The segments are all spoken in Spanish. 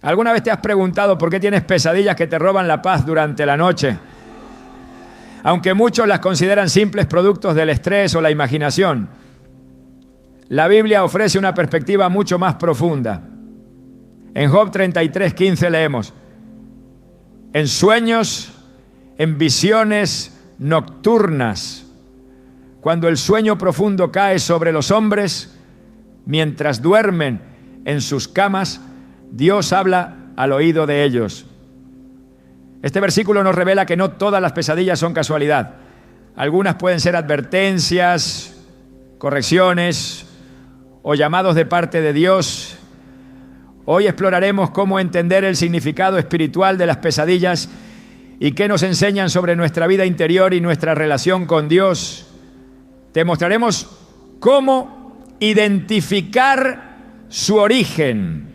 ¿Alguna vez te has preguntado por qué tienes pesadillas que te roban la paz durante la noche? Aunque muchos las consideran simples productos del estrés o la imaginación, la Biblia ofrece una perspectiva mucho más profunda. En Job 33:15 leemos: en sueños, en visiones nocturnas, cuando el sueño profundo cae sobre los hombres, mientras duermen en sus camas, Dios habla al oído de ellos. Este versículo nos revela que no todas las pesadillas son casualidad. Algunas pueden ser advertencias, correcciones o llamados de parte de Dios. Hoy exploraremos cómo entender el significado espiritual de las pesadillas y qué nos enseñan sobre nuestra vida interior y nuestra relación con Dios. Te mostraremos cómo identificar su origen,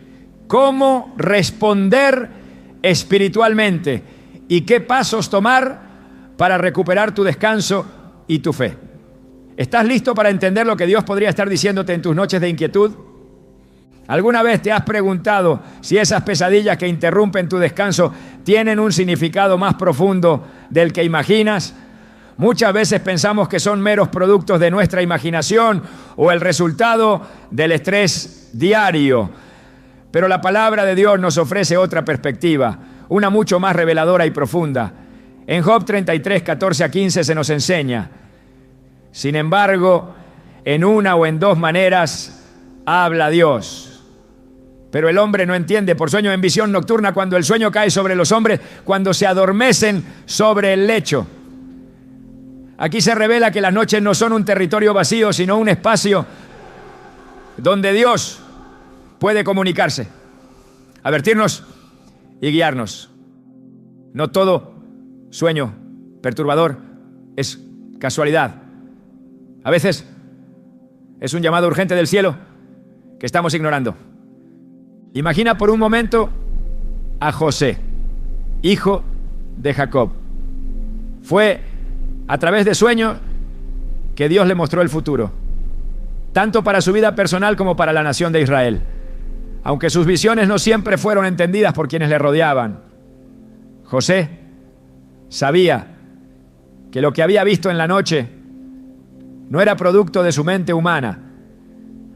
cómo responder espiritualmente y qué pasos tomar para recuperar tu descanso y tu fe. ¿Estás listo para entender lo que Dios podría estar diciéndote en tus noches de inquietud? ¿Alguna vez te has preguntado si esas pesadillas que interrumpen tu descanso tienen un significado más profundo del que imaginas? Muchas veces pensamos que son meros productos de nuestra imaginación o el resultado del estrés diario. Pero la palabra de Dios nos ofrece otra perspectiva, una mucho más reveladora y profunda. En Job 33:14-15 se nos enseña: sin embargo, en una o en dos maneras habla Dios. Pero el hombre no entiende. Por sueño en visión nocturna, cuando el sueño cae sobre los hombres, cuando se adormecen sobre el lecho. Aquí se revela que las noches no son un territorio vacío, sino un espacio donde Dios puede comunicarse, advertirnos y guiarnos. No todo sueño perturbador es casualidad. A veces es un llamado urgente del cielo que estamos ignorando. Imagina por un momento a José, hijo de Jacob. Fue a través de sueños que Dios le mostró el futuro, tanto para su vida personal como para la nación de Israel. Aunque sus visiones no siempre fueron entendidas por quienes le rodeaban, José sabía que lo que había visto en la noche no era producto de su mente humana,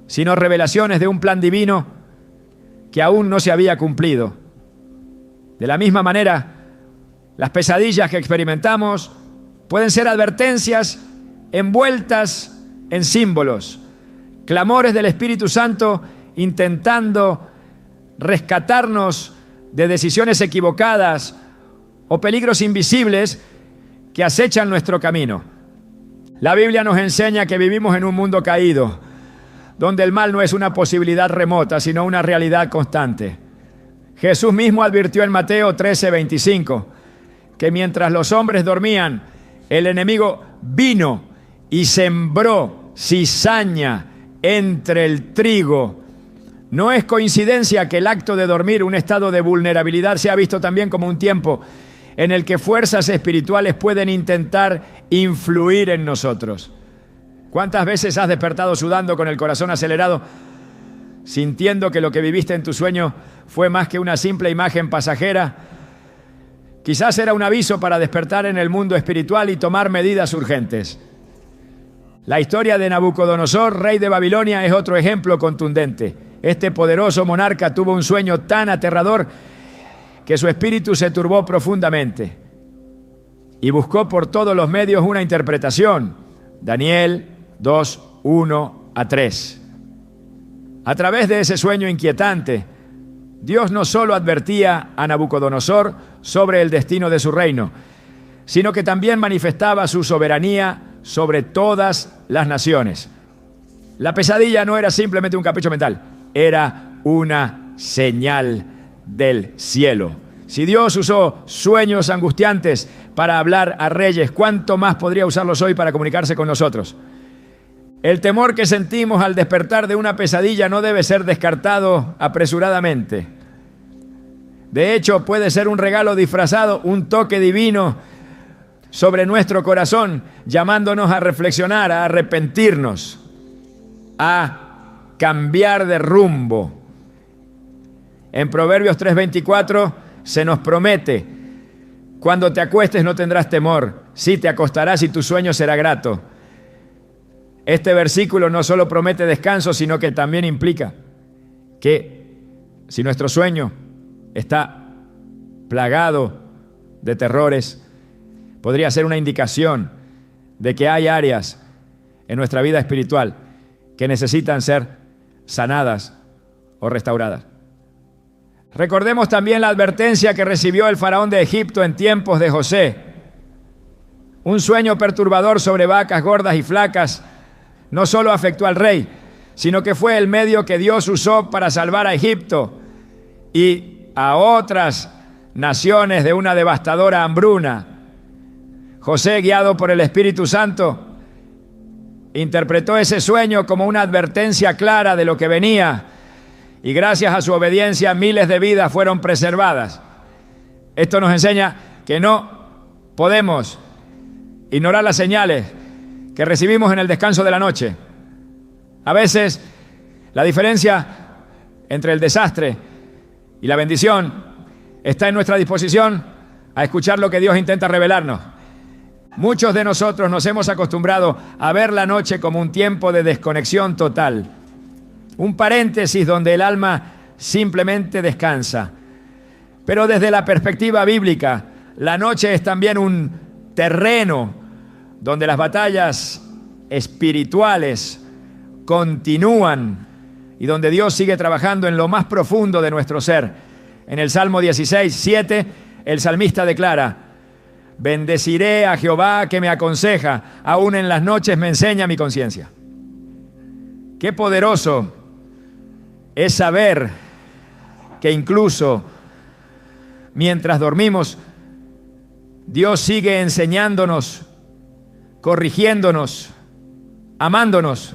sino revelaciones de un plan divino que aún no se había cumplido. De la misma manera, las pesadillas que experimentamos pueden ser advertencias envueltas en símbolos, clamores del Espíritu Santo intentando rescatarnos de decisiones equivocadas o peligros invisibles que acechan nuestro camino. La Biblia nos enseña que vivimos en un mundo caído, donde el mal no es una posibilidad remota, sino una realidad constante. Jesús mismo advirtió en Mateo 13:25 que mientras los hombres dormían, el enemigo vino y sembró cizaña entre el trigo. No es coincidencia que el acto de dormir, un estado de vulnerabilidad, sea visto también como un tiempo en el que fuerzas espirituales pueden intentar influir en nosotros. ¿Cuántas veces has despertado sudando con el corazón acelerado, sintiendo que lo que viviste en tu sueño fue más que una simple imagen pasajera? Quizás era un aviso para despertar en el mundo espiritual y tomar medidas urgentes. La historia de Nabucodonosor, rey de Babilonia, es otro ejemplo contundente. Este poderoso monarca tuvo un sueño tan aterrador que su espíritu se turbó profundamente y buscó por todos los medios una interpretación. Daniel 2:1-3. A través de ese sueño inquietante, Dios no solo advertía a Nabucodonosor sobre el destino de su reino, sino que también manifestaba su soberanía sobre todas las naciones. La pesadilla no era simplemente un capricho mental, era una señal del cielo. Si Dios usó sueños angustiantes para hablar a reyes, ¿cuánto más podría usarlos hoy para comunicarse con nosotros? El temor que sentimos al despertar de una pesadilla no debe ser descartado apresuradamente. De hecho, puede ser un regalo disfrazado, un toque divino sobre nuestro corazón, llamándonos a reflexionar, a arrepentirnos, a cambiar de rumbo. En Proverbios 3:24 se nos promete: cuando te acuestes no tendrás temor, sí te acostarás y tu sueño será grato. Este versículo no solo promete descanso, sino que también implica que si nuestro sueño está plagado de terrores, podría ser una indicación de que hay áreas en nuestra vida espiritual que necesitan ser sanadas o restauradas. Recordemos también la advertencia que recibió el faraón de Egipto en tiempos de José. Un sueño perturbador sobre vacas gordas y flacas no solo afectó al rey, sino que fue el medio que Dios usó para salvar a Egipto y a otras naciones de una devastadora hambruna. José, guiado por el Espíritu Santo, interpretó ese sueño como una advertencia clara de lo que venía, y gracias a su obediencia miles de vidas fueron preservadas. Esto nos enseña que no podemos ignorar las señales que recibimos en el descanso de la noche. A veces la diferencia entre el desastre y la bendición está en nuestra disposición a escuchar lo que Dios intenta revelarnos. Muchos de nosotros nos hemos acostumbrado a ver la noche como un tiempo de desconexión total, un paréntesis donde el alma simplemente descansa. Pero desde la perspectiva bíblica, la noche es también un terreno donde las batallas espirituales continúan y donde Dios sigue trabajando en lo más profundo de nuestro ser. En el Salmo 16:7, el salmista declara: bendeciré a Jehová que me aconseja, aún en las noches me enseña mi conciencia. Qué poderoso es saber que incluso mientras dormimos, Dios sigue enseñándonos, corrigiéndonos, amándonos.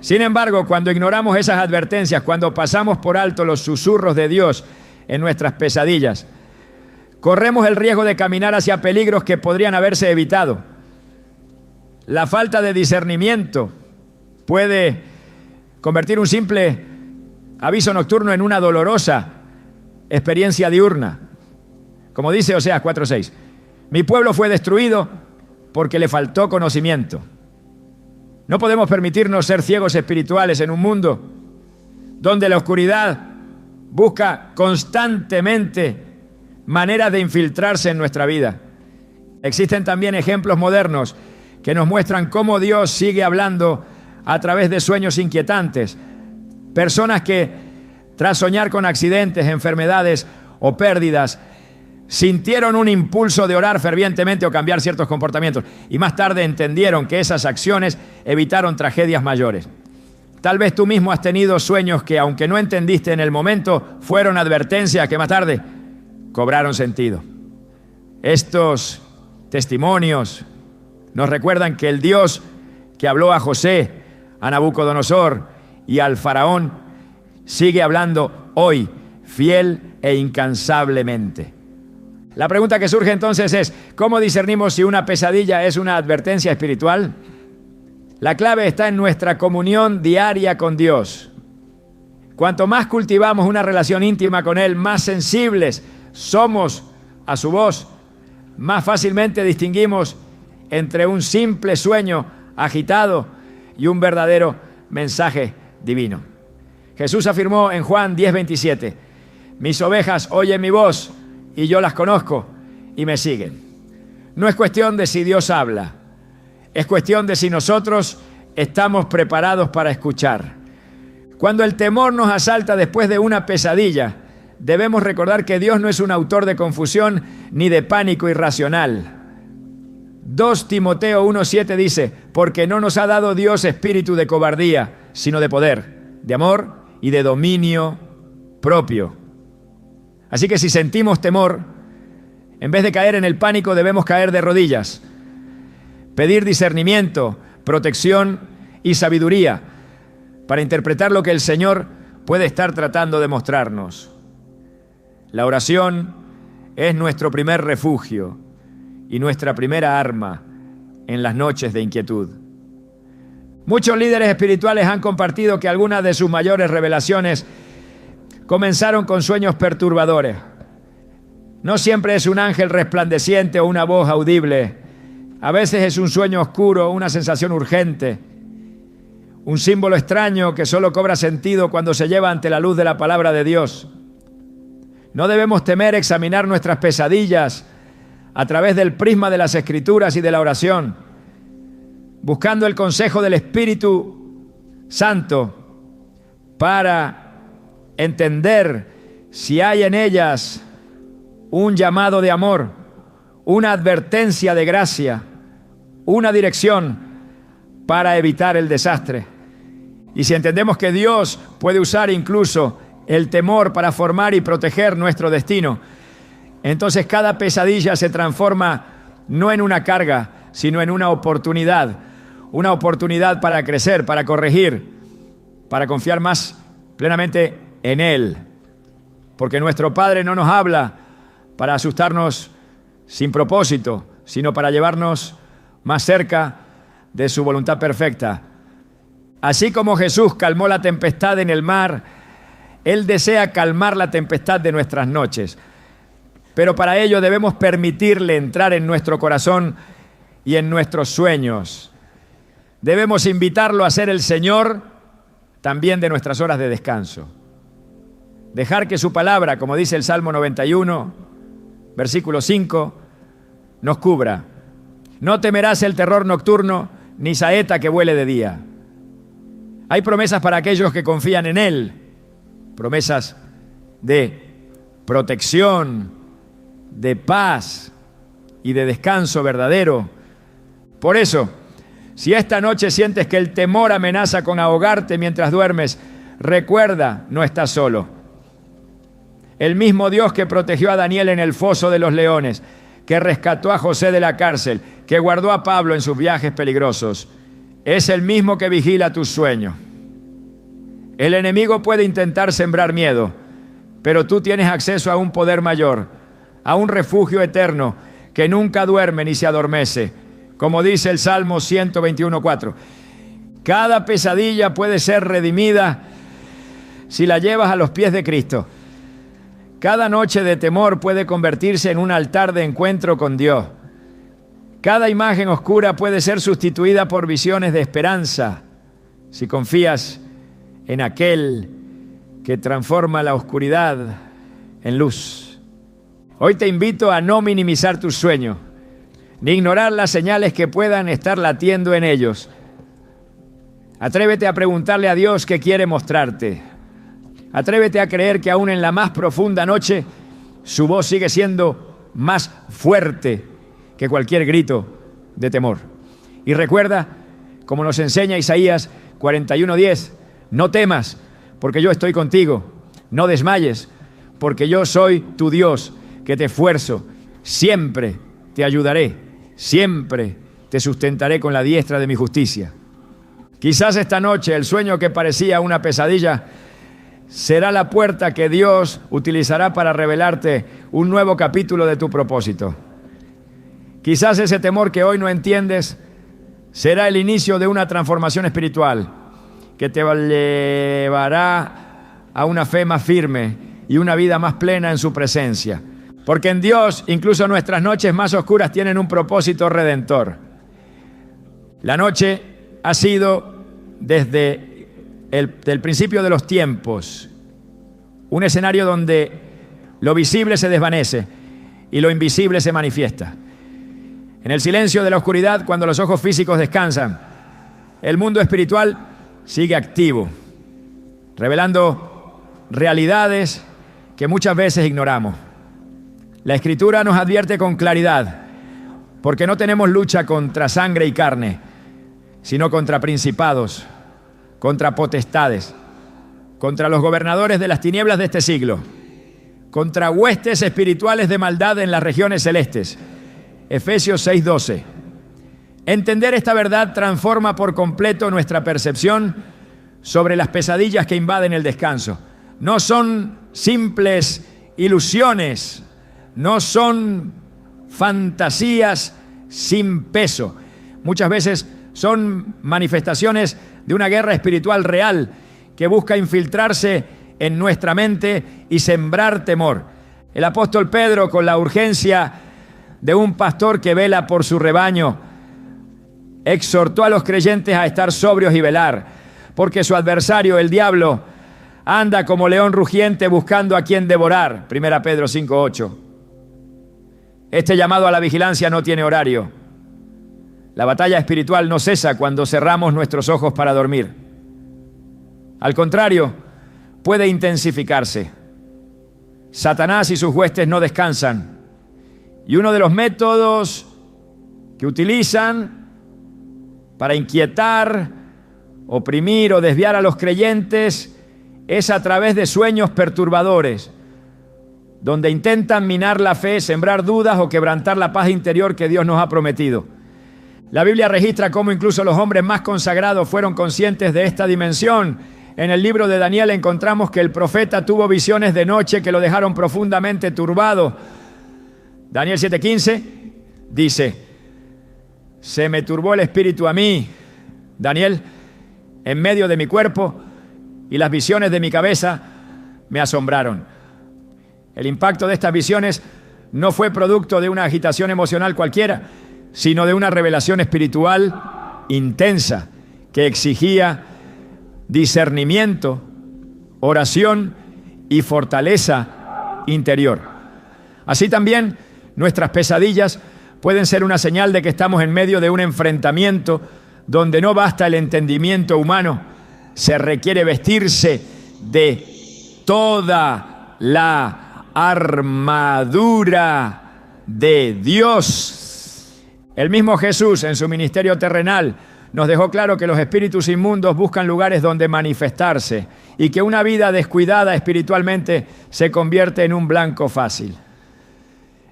Sin embargo, cuando ignoramos esas advertencias, cuando pasamos por alto los susurros de Dios en nuestras pesadillas, corremos el riesgo de caminar hacia peligros que podrían haberse evitado. La falta de discernimiento puede convertir un simple aviso nocturno en una dolorosa experiencia diurna. Como dice Oseas 4:6, mi pueblo fue destruido porque le faltó conocimiento. No podemos permitirnos ser ciegos espirituales en un mundo donde la oscuridad busca constantemente maneras de infiltrarse en nuestra vida. Existen también ejemplos modernos que nos muestran cómo Dios sigue hablando a través de sueños inquietantes. Personas que, tras soñar con accidentes, enfermedades o pérdidas, sintieron un impulso de orar fervientemente o cambiar ciertos comportamientos, y más tarde entendieron que esas acciones evitaron tragedias mayores. Tal vez tú mismo has tenido sueños que, aunque no entendiste en el momento, fueron advertencias que más tarde cobraron sentido. Estos testimonios nos recuerdan que el Dios que habló a José, a Nabucodonosor y al faraón sigue hablando hoy, fiel e incansablemente. La pregunta que surge entonces es: ¿cómo discernimos si una pesadilla es una advertencia espiritual? La clave está en nuestra comunión diaria con Dios. Cuanto más cultivamos una relación íntima con Él, más sensibles somos a su voz, más fácilmente distinguimos entre un simple sueño agitado y un verdadero mensaje divino. Jesús afirmó en Juan 10:27, mis ovejas oyen mi voz y yo las conozco y me siguen. No es cuestión de si Dios habla, es cuestión de si nosotros estamos preparados para escuchar. Cuando el temor nos asalta después de una pesadilla, debemos recordar que Dios no es un autor de confusión ni de pánico irracional. 2 Timoteo 1:7 dice, porque no nos ha dado Dios espíritu de cobardía, sino de poder, de amor y de dominio propio. Así que si sentimos temor, en vez de caer en el pánico, debemos caer de rodillas, pedir discernimiento, protección y sabiduría para interpretar lo que el Señor puede estar tratando de mostrarnos. La oración es nuestro primer refugio y nuestra primera arma en las noches de inquietud. Muchos líderes espirituales han compartido que algunas de sus mayores revelaciones comenzaron con sueños perturbadores. No siempre es un ángel resplandeciente o una voz audible. A veces es un sueño oscuro, una sensación urgente, un símbolo extraño que solo cobra sentido cuando se lleva ante la luz de la palabra de Dios. No debemos temer examinar nuestras pesadillas a través del prisma de las Escrituras y de la oración, buscando el consejo del Espíritu Santo para entender si hay en ellas un llamado de amor, una advertencia de gracia, una dirección para evitar el desastre. Y si entendemos que Dios puede usar incluso el temor para formar y proteger nuestro destino, entonces cada pesadilla se transforma no en una carga, sino en una oportunidad para crecer, para corregir, para confiar más plenamente en Él. Porque nuestro Padre no nos habla para asustarnos sin propósito, sino para llevarnos más cerca de su voluntad perfecta. Así como Jesús calmó la tempestad en el mar, Él desea calmar la tempestad de nuestras noches. Pero para ello debemos permitirle entrar en nuestro corazón y en nuestros sueños. Debemos invitarlo a ser el Señor también de nuestras horas de descanso. Dejar que su palabra, como dice el Salmo 91, versículo 5, nos cubra. No temerás el terror nocturno, ni saeta que vuele de día. Hay promesas para aquellos que confían en Él, promesas de protección, de paz y de descanso verdadero. Por eso, si esta noche sientes que el temor amenaza con ahogarte mientras duermes, recuerda, no estás solo. El mismo Dios que protegió a Daniel en el foso de los leones, que rescató a José de la cárcel, que guardó a Pablo en sus viajes peligrosos, es el mismo que vigila tus sueños. El enemigo puede intentar sembrar miedo, pero tú tienes acceso a un poder mayor, a un refugio eterno que nunca duerme ni se adormece, como dice el Salmo 121:4. Cada pesadilla puede ser redimida si la llevas a los pies de Cristo. Cada noche de temor puede convertirse en un altar de encuentro con Dios. Cada imagen oscura puede ser sustituida por visiones de esperanza si confías en aquel que transforma la oscuridad en luz. Hoy te invito a no minimizar tus sueños, ni ignorar las señales que puedan estar latiendo en ellos. Atrévete a preguntarle a Dios qué quiere mostrarte. Atrévete a creer que aún en la más profunda noche, su voz sigue siendo más fuerte que cualquier grito de temor. Y recuerda, como nos enseña Isaías 41:10, no temas, porque yo estoy contigo. No desmayes, porque yo soy tu Dios, que te esfuerzo. Siempre te ayudaré, siempre te sustentaré con la diestra de mi justicia. Quizás esta noche el sueño que parecía una pesadilla será la puerta que Dios utilizará para revelarte un nuevo capítulo de tu propósito. Quizás ese temor que hoy no entiendes será el inicio de una transformación espiritual que te llevará a una fe más firme y una vida más plena en su presencia. Porque en Dios, incluso nuestras noches más oscuras tienen un propósito redentor. La noche ha sido desde el principio de los tiempos un escenario donde lo visible se desvanece y lo invisible se manifiesta. En el silencio de la oscuridad, cuando los ojos físicos descansan, el mundo espiritual sigue activo, revelando realidades que muchas veces ignoramos. La Escritura nos advierte con claridad, porque no tenemos lucha contra sangre y carne, sino contra principados, contra potestades, contra los gobernadores de las tinieblas de este siglo, contra huestes espirituales de maldad en las regiones celestes. Efesios 6:12. Entender esta verdad transforma por completo nuestra percepción sobre las pesadillas que invaden el descanso. No son simples ilusiones, no son fantasías sin peso. Muchas veces son manifestaciones de una guerra espiritual real que busca infiltrarse en nuestra mente y sembrar temor. El apóstol Pedro, con la urgencia de un pastor que vela por su rebaño, exhortó a los creyentes a estar sobrios y velar, porque su adversario, el diablo, anda como león rugiente buscando a quien devorar. 1 Pedro 5:8. Este llamado a la vigilancia no tiene horario. La batalla espiritual no cesa cuando cerramos nuestros ojos para dormir. Al contrario, puede intensificarse. Satanás y sus huestes no descansan. Y uno de los métodos que utilizan para inquietar, oprimir o desviar a los creyentes es a través de sueños perturbadores, donde intentan minar la fe, sembrar dudas o quebrantar la paz interior que Dios nos ha prometido. La Biblia registra cómo incluso los hombres más consagrados fueron conscientes de esta dimensión. En el libro de Daniel encontramos que el profeta tuvo visiones de noche que lo dejaron profundamente turbado. Daniel 7:15 dice: se me turbó el espíritu a mí, Daniel, en medio de mi cuerpo, y las visiones de mi cabeza me asombraron. El impacto de estas visiones no fue producto de una agitación emocional cualquiera, sino de una revelación espiritual intensa que exigía discernimiento, oración y fortaleza interior. Así también, nuestras pesadillas pueden ser una señal de que estamos en medio de un enfrentamiento donde no basta el entendimiento humano, se requiere vestirse de toda la armadura de Dios. El mismo Jesús, en su ministerio terrenal, nos dejó claro que los espíritus inmundos buscan lugares donde manifestarse y que una vida descuidada espiritualmente se convierte en un blanco fácil.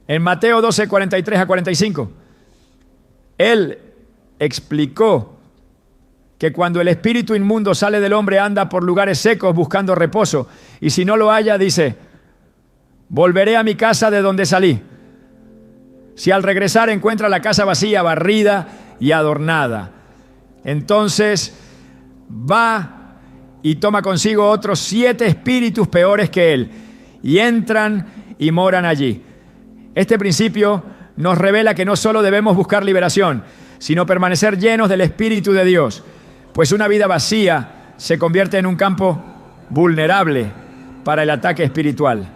En Mateo 12, 43 a 45, Él explicó que cuando el espíritu inmundo sale del hombre anda por lugares secos buscando reposo, y si no lo halla, dice: volveré a mi casa de donde salí. Si al regresar encuentra la casa vacía, barrida y adornada, entonces va y toma consigo otros 7 espíritus peores que él, y entran y moran allí. Este principio nos revela que no solo debemos buscar liberación, sino permanecer llenos del Espíritu de Dios, pues una vida vacía se convierte en un campo vulnerable para el ataque espiritual.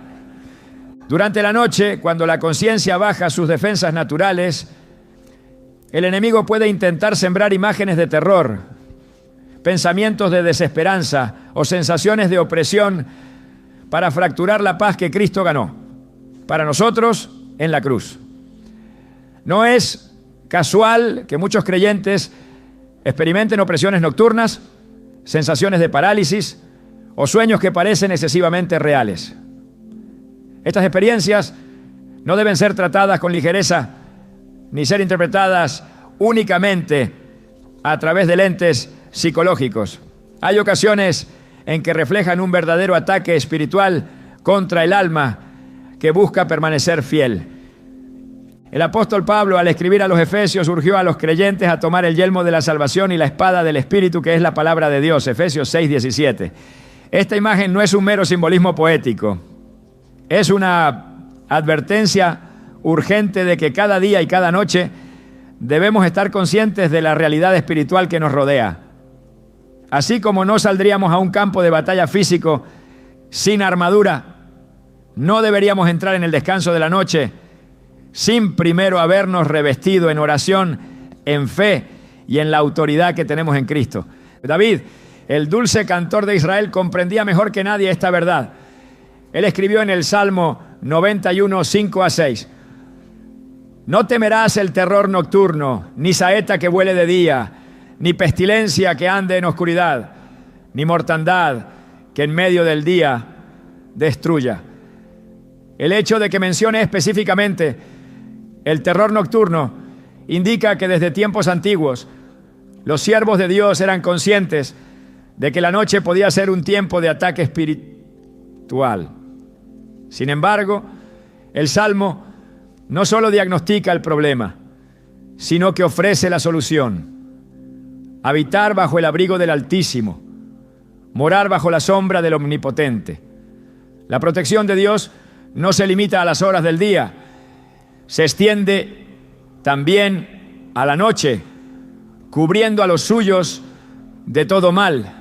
Durante la noche, cuando la conciencia baja sus defensas naturales, el enemigo puede intentar sembrar imágenes de terror, pensamientos de desesperanza o sensaciones de opresión para fracturar la paz que Cristo ganó para nosotros en la cruz. No es casual que muchos creyentes experimenten opresiones nocturnas, sensaciones de parálisis o sueños que parecen excesivamente reales. Estas experiencias no deben ser tratadas con ligereza ni ser interpretadas únicamente a través de lentes psicológicos. Hay ocasiones en que reflejan un verdadero ataque espiritual contra el alma que busca permanecer fiel. El apóstol Pablo, al escribir a los Efesios, urgió a los creyentes a tomar el yelmo de la salvación y la espada del Espíritu, que es la palabra de Dios, Efesios 6:17. Esta imagen no es un mero simbolismo poético, es una advertencia urgente de que cada día y cada noche debemos estar conscientes de la realidad espiritual que nos rodea. Así como no saldríamos a un campo de batalla físico sin armadura, no deberíamos entrar en el descanso de la noche sin primero habernos revestido en oración, en fe y en la autoridad que tenemos en Cristo. David, el dulce cantor de Israel, comprendía mejor que nadie esta verdad. Él escribió en el Salmo 91, 5 a 6: no temerás el terror nocturno, ni saeta que vuele de día, ni pestilencia que ande en oscuridad, ni mortandad que en medio del día destruya. El hecho de que mencione específicamente el terror nocturno indica que desde tiempos antiguos los siervos de Dios eran conscientes de que la noche podía ser un tiempo de ataque espiritual. Sin embargo, el Salmo no solo diagnostica el problema, sino que ofrece la solución: habitar bajo el abrigo del Altísimo, morar bajo la sombra del Omnipotente. La protección de Dios no se limita a las horas del día, se extiende también a la noche, cubriendo a los suyos de todo mal.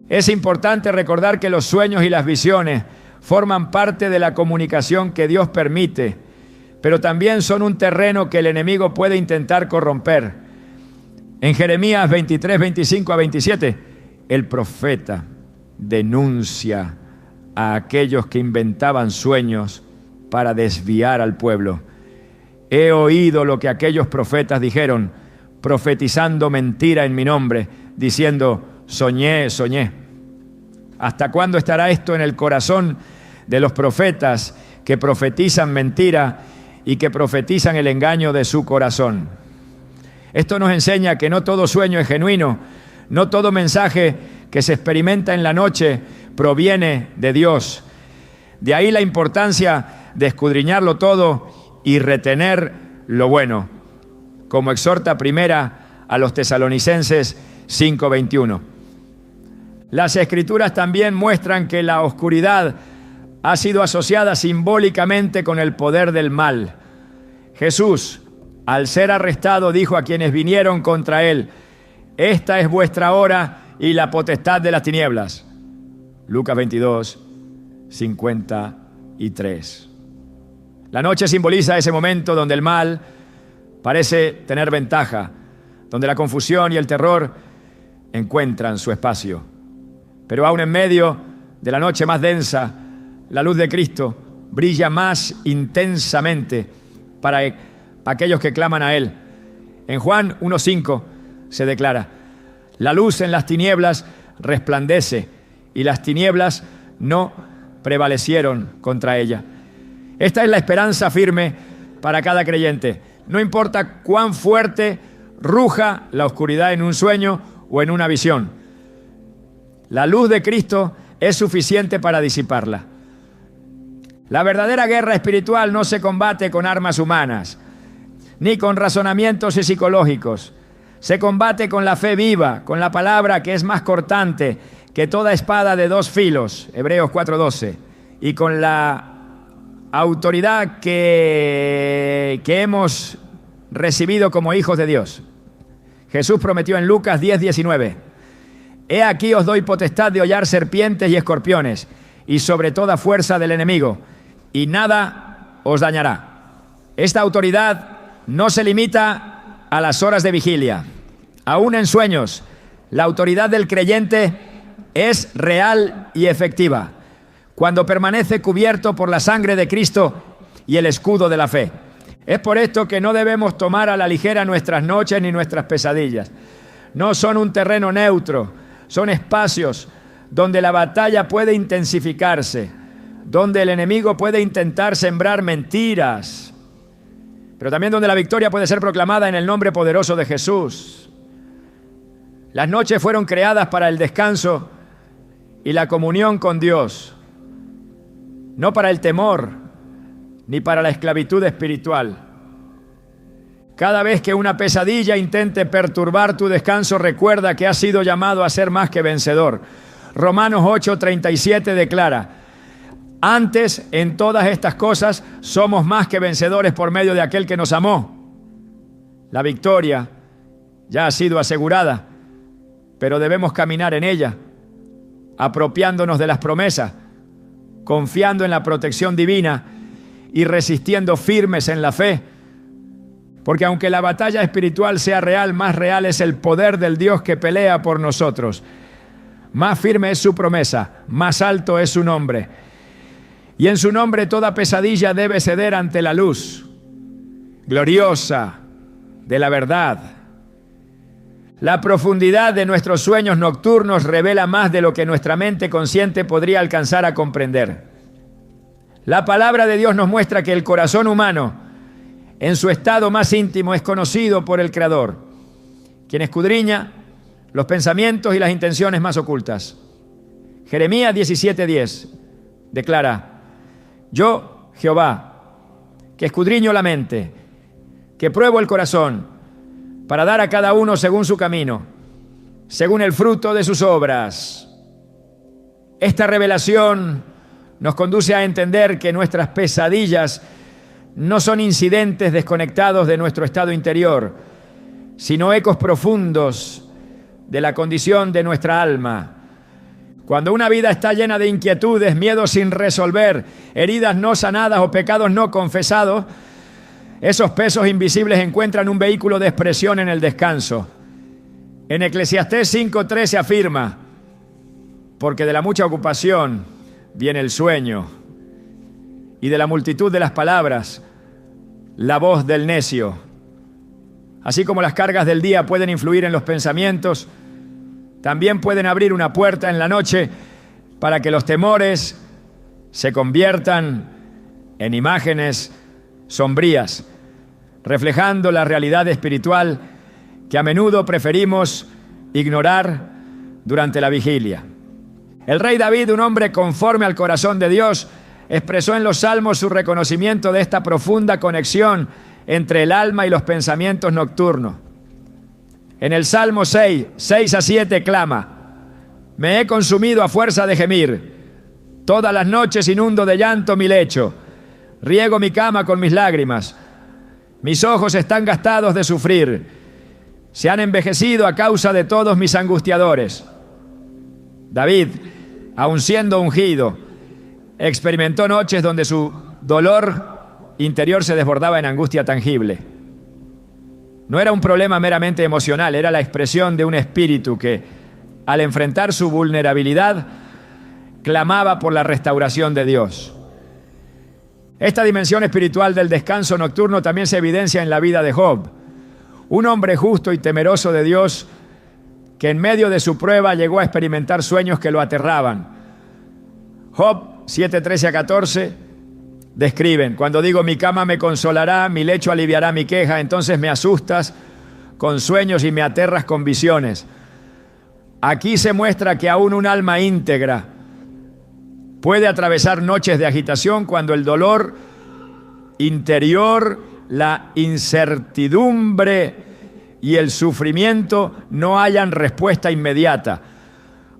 Es importante recordar que los sueños y las visiones forman parte de la comunicación que Dios permite, pero también son un terreno que el enemigo puede intentar corromper. En Jeremías 23, 25 a 27, el profeta denuncia a aquellos que inventaban sueños para desviar al pueblo. He oído lo que aquellos profetas dijeron, profetizando mentira en mi nombre, diciendo, soñé, soñé. ¿Hasta cuándo estará esto en el corazón de los profetas que profetizan mentira y que profetizan el engaño de su corazón? Esto nos enseña que no todo sueño es genuino, no todo mensaje que se experimenta en la noche proviene de Dios. De ahí la importancia de escudriñarlo todo y retener lo bueno, como exhorta primera a los Tesalonicenses 5:21. Las Escrituras también muestran que la oscuridad ha sido asociada simbólicamente con el poder del mal. Jesús, al ser arrestado, dijo a quienes vinieron contra él, esta es vuestra hora y la potestad de las tinieblas. Lucas 22, 53. La noche simboliza ese momento donde el mal parece tener ventaja, donde la confusión y el terror encuentran su espacio. Pero aún en medio de la noche más densa, la luz de Cristo brilla más intensamente para aquellos que claman a Él. En Juan 1:5 se declara, la luz en las tinieblas resplandece y las tinieblas no prevalecieron contra ella. Esta es la esperanza firme para cada creyente. No importa cuán fuerte ruja la oscuridad en un sueño o en una visión. La luz de Cristo es suficiente para disiparla. La verdadera guerra espiritual no se combate con armas humanas, ni con razonamientos psicológicos. Se combate con la fe viva, con la palabra que es más cortante que toda espada de dos filos, Hebreos 4:12, y con la autoridad que hemos recibido como hijos de Dios. Jesús prometió en Lucas 10:19, he aquí os doy potestad de hollar serpientes y escorpiones, y sobre toda fuerza del enemigo, y nada os dañará. Esta autoridad no se limita a las horas de vigilia. Aún en sueños, la autoridad del creyente es real y efectiva, cuando permanece cubierto por la sangre de Cristo y el escudo de la fe. Es por esto que no debemos tomar a la ligera nuestras noches ni nuestras pesadillas. No son un terreno neutro, son espacios donde la batalla puede intensificarse, donde el enemigo puede intentar sembrar mentiras, pero también donde la victoria puede ser proclamada en el nombre poderoso de Jesús. Las noches fueron creadas para el descanso y la comunión con Dios, no para el temor ni para la esclavitud espiritual. Cada vez que una pesadilla intente perturbar tu descanso, recuerda que has sido llamado a ser más que vencedor. Romanos 8:37 declara, antes en todas estas cosas somos más que vencedores por medio de aquel que nos amó. La victoria ya ha sido asegurada, pero debemos caminar en ella, apropiándonos de las promesas, confiando en la protección divina y resistiendo firmes en la fe. Porque aunque la batalla espiritual sea real, más real es el poder del Dios que pelea por nosotros. Más firme es su promesa, más alto es su nombre. Y en su nombre toda pesadilla debe ceder ante la luz gloriosa de la verdad. La profundidad de nuestros sueños nocturnos revela más de lo que nuestra mente consciente podría alcanzar a comprender. La palabra de Dios nos muestra que el corazón humano, en su estado más íntimo, es conocido por el Creador, quien escudriña los pensamientos y las intenciones más ocultas. Jeremías 17:10 declara, yo, Jehová, que escudriño la mente, que pruebo el corazón, para dar a cada uno según su camino, según el fruto de sus obras. Esta revelación nos conduce a entender que nuestras pesadillas no son incidentes desconectados de nuestro estado interior, sino ecos profundos de la condición de nuestra alma. Cuando una vida está llena de inquietudes, miedos sin resolver, heridas no sanadas o pecados no confesados, esos pesos invisibles encuentran un vehículo de expresión en el descanso. En Eclesiastés 5:13 afirma: porque de la mucha ocupación viene el sueño, y de la multitud de las palabras, la voz del necio. Así como las cargas del día pueden influir en los pensamientos, también pueden abrir una puerta en la noche para que los temores se conviertan en imágenes sombrías, reflejando la realidad espiritual que a menudo preferimos ignorar durante la vigilia. El rey David, un hombre conforme al corazón de Dios, expresó en los Salmos su reconocimiento de esta profunda conexión entre el alma y los pensamientos nocturnos. En el Salmo 6:6-7 clama: me he consumido a fuerza de gemir, todas las noches inundo de llanto mi lecho, riego mi cama con mis lágrimas, mis ojos están gastados de sufrir, se han envejecido a causa de todos mis angustiadores. David, aun siendo ungido, experimentó noches donde su dolor interior se desbordaba en angustia tangible. No era un problema meramente emocional, era la expresión de un espíritu que, al enfrentar su vulnerabilidad, clamaba por la restauración de Dios. Esta dimensión espiritual del descanso nocturno también se evidencia en la vida de Job, un hombre justo y temeroso de Dios que en medio de su prueba llegó a experimentar sueños que lo aterraban. Job 7:13-14 describen: cuando digo mi cama me consolará, mi lecho aliviará mi queja, entonces me asustas con sueños y me aterras con visiones. Aquí se muestra que aún un alma íntegra puede atravesar noches de agitación cuando el dolor interior, la incertidumbre y el sufrimiento no hallan respuesta inmediata.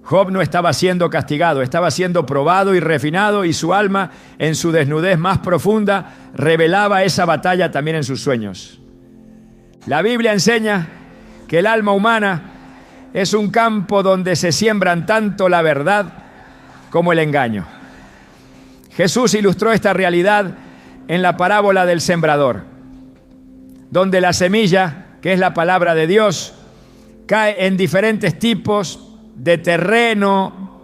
Job no estaba siendo castigado, estaba siendo probado y refinado, y su alma, en su desnudez más profunda, revelaba esa batalla también en sus sueños. La Biblia enseña que el alma humana es un campo donde se siembran tanto la verdad como el engaño. Jesús ilustró esta realidad en la parábola del sembrador, donde la semilla, que es la palabra de Dios, cae en diferentes tipos de terreno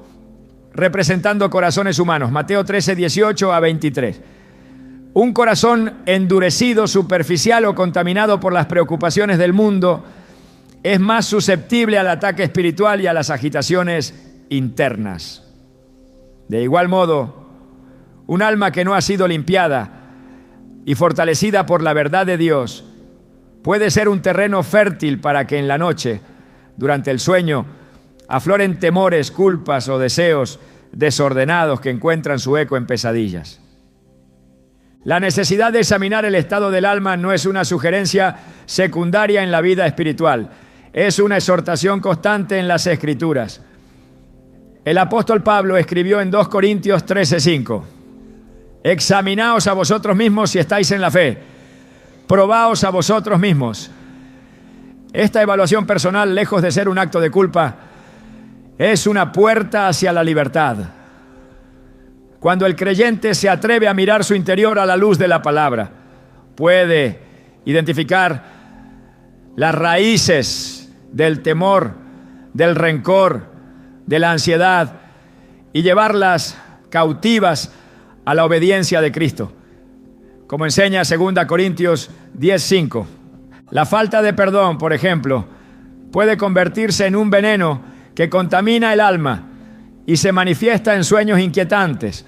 representando corazones humanos. Mateo 13:18-23. Un corazón endurecido, superficial o contaminado por las preocupaciones del mundo es más susceptible al ataque espiritual y a las agitaciones internas. De igual modo, un alma que no ha sido limpiada y fortalecida por la verdad de Dios puede ser un terreno fértil para que en la noche, durante el sueño, afloren temores, culpas o deseos desordenados que encuentran su eco en pesadillas. La necesidad de examinar el estado del alma no es una sugerencia secundaria en la vida espiritual, es una exhortación constante en las Escrituras. El apóstol Pablo escribió en 2 Corintios 13:5: examinaos a vosotros mismos si estáis en la fe, probaos a vosotros mismos. Esta evaluación personal, lejos de ser un acto de culpa, es una puerta hacia la libertad. Cuando el creyente se atreve a mirar su interior a la luz de la palabra, puede identificar las raíces del temor, del rencor, de la ansiedad y llevarlas cautivas a la obediencia de Cristo. Como enseña 2 Corintios 10:5, la falta de perdón, por ejemplo, puede convertirse en un veneno que contamina el alma y se manifiesta en sueños inquietantes.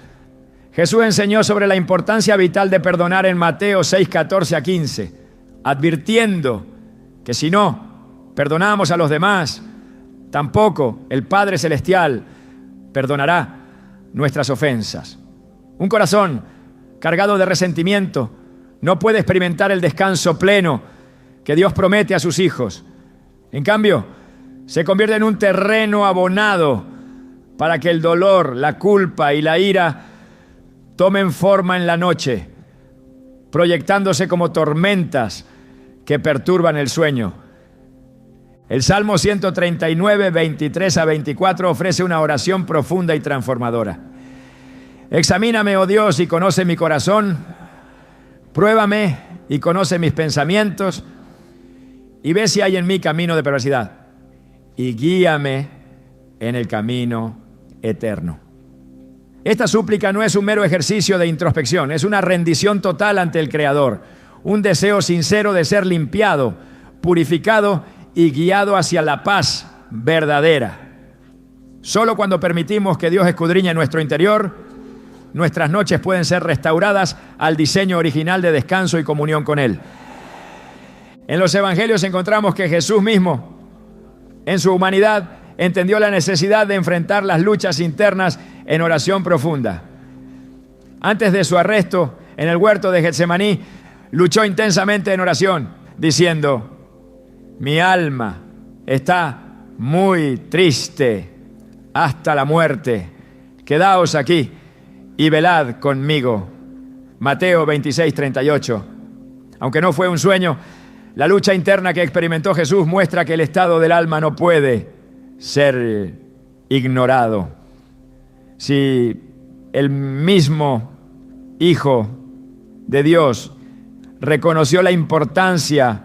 Jesús enseñó sobre la importancia vital de perdonar en Mateo 6:14-15, advirtiendo que si no perdonamos a los demás, tampoco el Padre Celestial perdonará nuestras ofensas. Un corazón cargado de resentimiento no puede experimentar el descanso pleno que Dios promete a sus hijos. En cambio, se convierte en un terreno abonado para que el dolor, la culpa y la ira tomen forma en la noche, proyectándose como tormentas que perturban el sueño. El Salmo 139, 23 a 24 ofrece una oración profunda y transformadora. Examíname, oh Dios, y conoce mi corazón. Pruébame y conoce mis pensamientos. Y ve si hay en mí camino de perversidad. Y guíame en el camino eterno. Esta súplica no es un mero ejercicio de introspección, es una rendición total ante el Creador. Un deseo sincero de ser limpiado, purificado y guiado hacia la paz verdadera. Solo cuando permitimos que Dios escudriñe nuestro interior, nuestras noches pueden ser restauradas al diseño original de descanso y comunión con Él. En los evangelios encontramos que Jesús mismo, en su humanidad, entendió la necesidad de enfrentar las luchas internas en oración profunda. Antes de su arresto en el huerto de Getsemaní, luchó intensamente en oración, diciendo: mi alma está muy triste hasta la muerte. Quedaos aquí y velad conmigo. Mateo 26, 38. Aunque no fue un sueño, la lucha interna que experimentó Jesús muestra que el estado del alma no puede ser ignorado. Si el mismo Hijo de Dios reconoció la importancia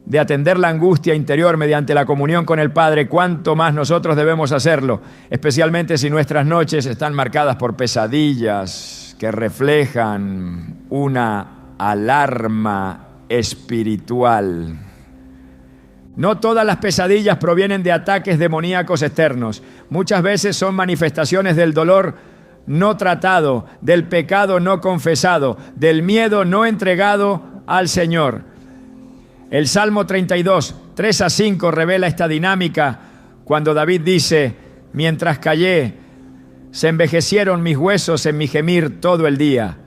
de atender la angustia interior mediante la comunión con el Padre, ¿cuánto más nosotros debemos hacerlo? Especialmente si nuestras noches están marcadas por pesadillas que reflejan una alarma espiritual. No todas las pesadillas provienen de ataques demoníacos externos. Muchas veces son manifestaciones del dolor no tratado, del pecado no confesado, del miedo no entregado al Señor. El Salmo 32, 3 a 5 revela esta dinámica cuando David dice: mientras callé, se envejecieron mis huesos en mi gemir todo el día,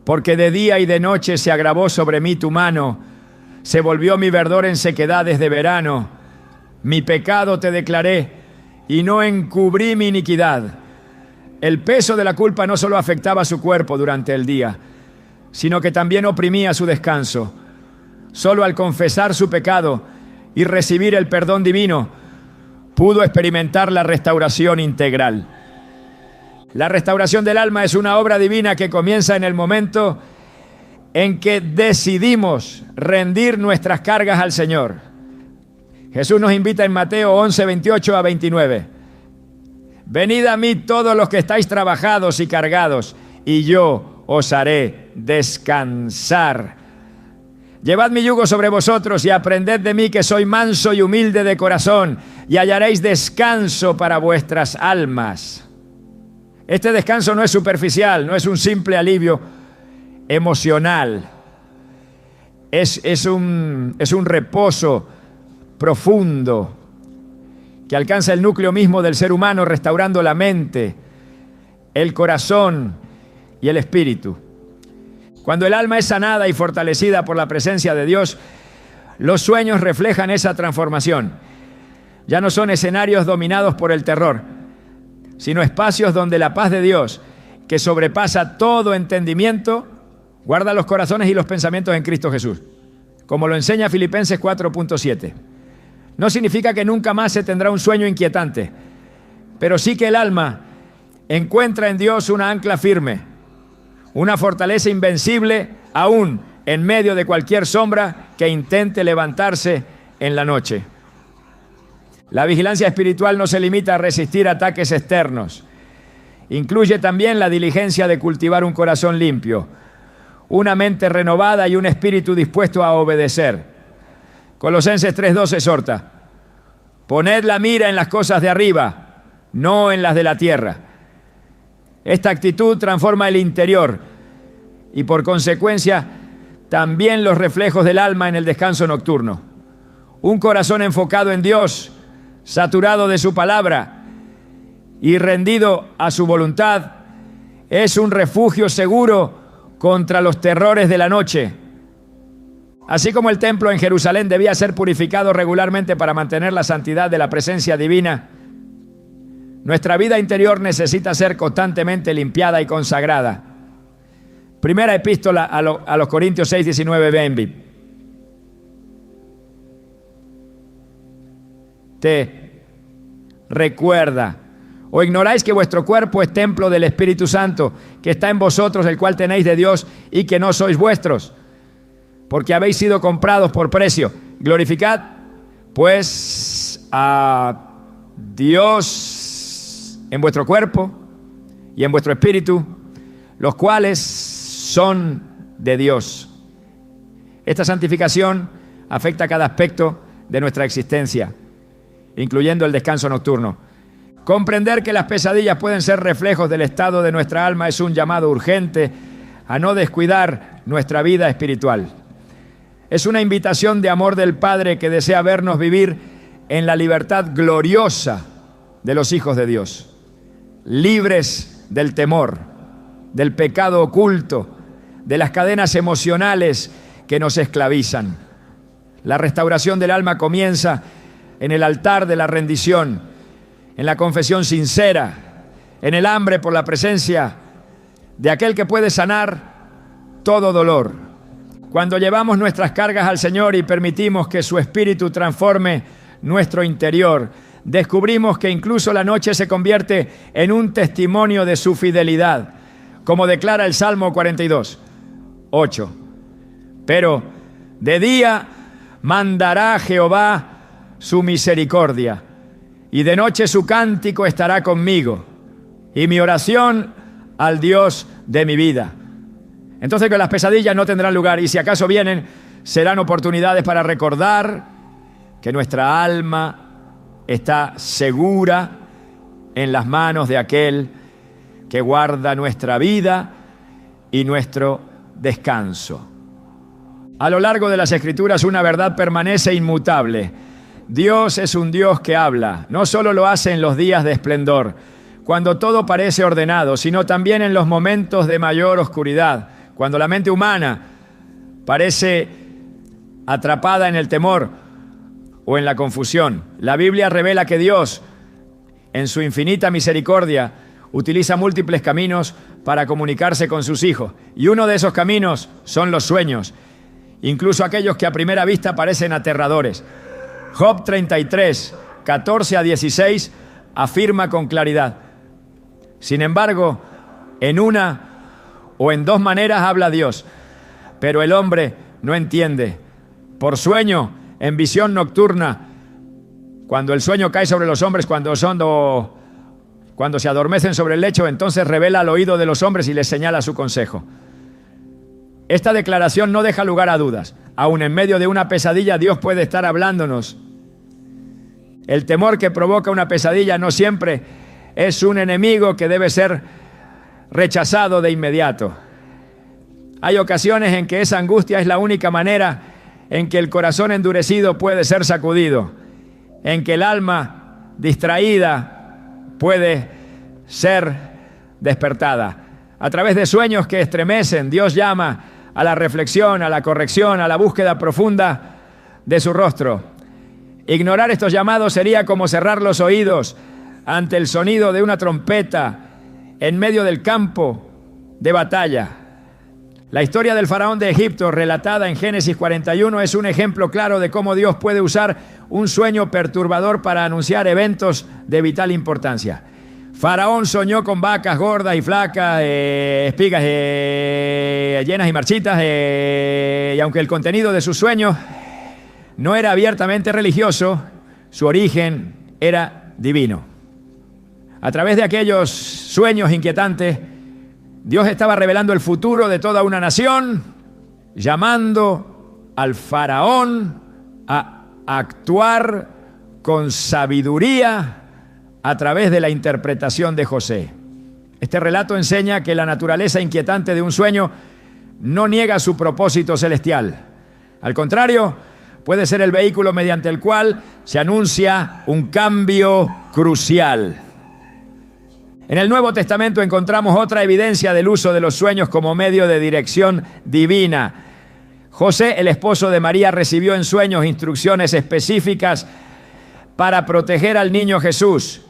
porque de día y de noche se agravó sobre mí tu mano, se volvió mi verdor en sequedades de verano. Mi pecado te declaré y no encubrí mi iniquidad. El peso de la culpa no solo afectaba su cuerpo durante el día, sino que también oprimía su descanso. Solo al confesar su pecado y recibir el perdón divino, pudo experimentar la restauración integral. La restauración del alma es una obra divina que comienza en el momento en que decidimos rendir nuestras cargas al Señor. Jesús nos invita en Mateo 11, 28 a 29. Venid a mí todos los que estáis trabajados y cargados, y yo os haré descansar. Llevad mi yugo sobre vosotros y aprended de mí, que soy manso y humilde de corazón, y hallaréis descanso para vuestras almas. Este descanso no es superficial, no es un simple alivio emocional. Es un reposo profundo que alcanza el núcleo mismo del ser humano, restaurando la mente, el corazón y el espíritu. Cuando el alma es sanada y fortalecida por la presencia de Dios, los sueños reflejan esa transformación. Ya no son escenarios dominados por el terror, sino espacios donde la paz de Dios, que sobrepasa todo entendimiento, guarda los corazones y los pensamientos en Cristo Jesús, como lo enseña Filipenses 4.7. No significa que nunca más se tendrá un sueño inquietante, pero sí que el alma encuentra en Dios una ancla firme, una fortaleza invencible, aún en medio de cualquier sombra que intente levantarse en la noche. La vigilancia espiritual no se limita a resistir ataques externos. Incluye también la diligencia de cultivar un corazón limpio, una mente renovada y un espíritu dispuesto a obedecer. Colosenses 3:2 exhorta: poned la mira en las cosas de arriba, no en las de la tierra. Esta actitud transforma el interior y, por consecuencia, también los reflejos del alma en el descanso nocturno. Un corazón enfocado en Dios, saturado de su palabra y rendido a su voluntad, es un refugio seguro contra los terrores de la noche. Así como el templo en Jerusalén debía ser purificado regularmente para mantener la santidad de la presencia divina, Nuestra vida interior necesita ser constantemente limpiada y consagrada. Primera epístola a los Corintios 6:19, Benvi. Te recuerda: ¿o ignoráis que vuestro cuerpo es templo del Espíritu Santo, que está en vosotros, el cual tenéis de Dios, y que no sois vuestros? Porque habéis sido comprados por precio. Glorificad, pues, a Dios en vuestro cuerpo y en vuestro espíritu, los cuales son de Dios. Esta santificación afecta a cada aspecto de nuestra existencia, incluyendo el descanso nocturno. Comprender que las pesadillas pueden ser reflejos del estado de nuestra alma es un llamado urgente a no descuidar nuestra vida espiritual. Es una invitación de amor del Padre que desea vernos vivir en la libertad gloriosa de los hijos de Dios, libres del temor, del pecado oculto, de las cadenas emocionales que nos esclavizan. La restauración del alma comienza en el altar de la rendición, en la confesión sincera, en el hambre por la presencia de aquel que puede sanar todo dolor. Cuando llevamos nuestras cargas al Señor y permitimos que su Espíritu transforme nuestro interior, descubrimos que incluso la noche se convierte en un testimonio de su fidelidad, como declara el Salmo 42, 8. Pero de día mandará Jehová su misericordia, y de noche su cántico estará conmigo, y mi oración al Dios de mi vida. Entonces que las pesadillas no tendrán lugar, y si acaso vienen, serán oportunidades para recordar que nuestra alma está segura en las manos de aquel que guarda nuestra vida y nuestro descanso. A lo largo de las Escrituras una verdad permanece inmutable. Dios es un Dios que habla. No solo lo hace en los días de esplendor, cuando todo parece ordenado, sino también en los momentos de mayor oscuridad, cuando la mente humana parece atrapada en el temor o en la confusión. La Biblia revela que Dios, en su infinita misericordia, utiliza múltiples caminos para comunicarse con sus hijos. Y uno de esos caminos son los sueños, incluso aquellos que a primera vista parecen aterradores. Job 33, 14 a 16 afirma con claridad: sin embargo, en una o en dos maneras habla Dios, pero el hombre no entiende. Por sueño, en visión nocturna, cuando el sueño cae sobre los hombres, cuando se adormecen sobre el lecho, entonces revela al oído de los hombres y les señala su consejo. Esta declaración no deja lugar a dudas. Aún en medio de una pesadilla, Dios puede estar hablándonos. El temor que provoca una pesadilla no siempre es un enemigo que debe ser rechazado de inmediato. Hay ocasiones en que esa angustia es la única manera en que el corazón endurecido puede ser sacudido, en que el alma distraída puede ser despertada. A través de sueños que estremecen, Dios llama a la reflexión, a la corrección, a la búsqueda profunda de su rostro. Ignorar estos llamados sería como cerrar los oídos ante el sonido de una trompeta en medio del campo de batalla. La historia del faraón de Egipto, relatada en Génesis 41, es un ejemplo claro de cómo Dios puede usar un sueño perturbador para anunciar eventos de vital importancia. Faraón soñó con vacas gordas y flacas, espigas llenas y marchitas, y aunque el contenido de sus sueños no era abiertamente religioso, su origen era divino. A través de aquellos sueños inquietantes, Dios estaba revelando el futuro de toda una nación, llamando al faraón a actuar con sabiduría a través de la interpretación de José. Este relato enseña que la naturaleza inquietante de un sueño no niega su propósito celestial. Al contrario, puede ser el vehículo mediante el cual se anuncia un cambio crucial. En el Nuevo Testamento encontramos otra evidencia del uso de los sueños como medio de dirección divina. José, el esposo de María, recibió en sueños instrucciones específicas para proteger al niño Jesús.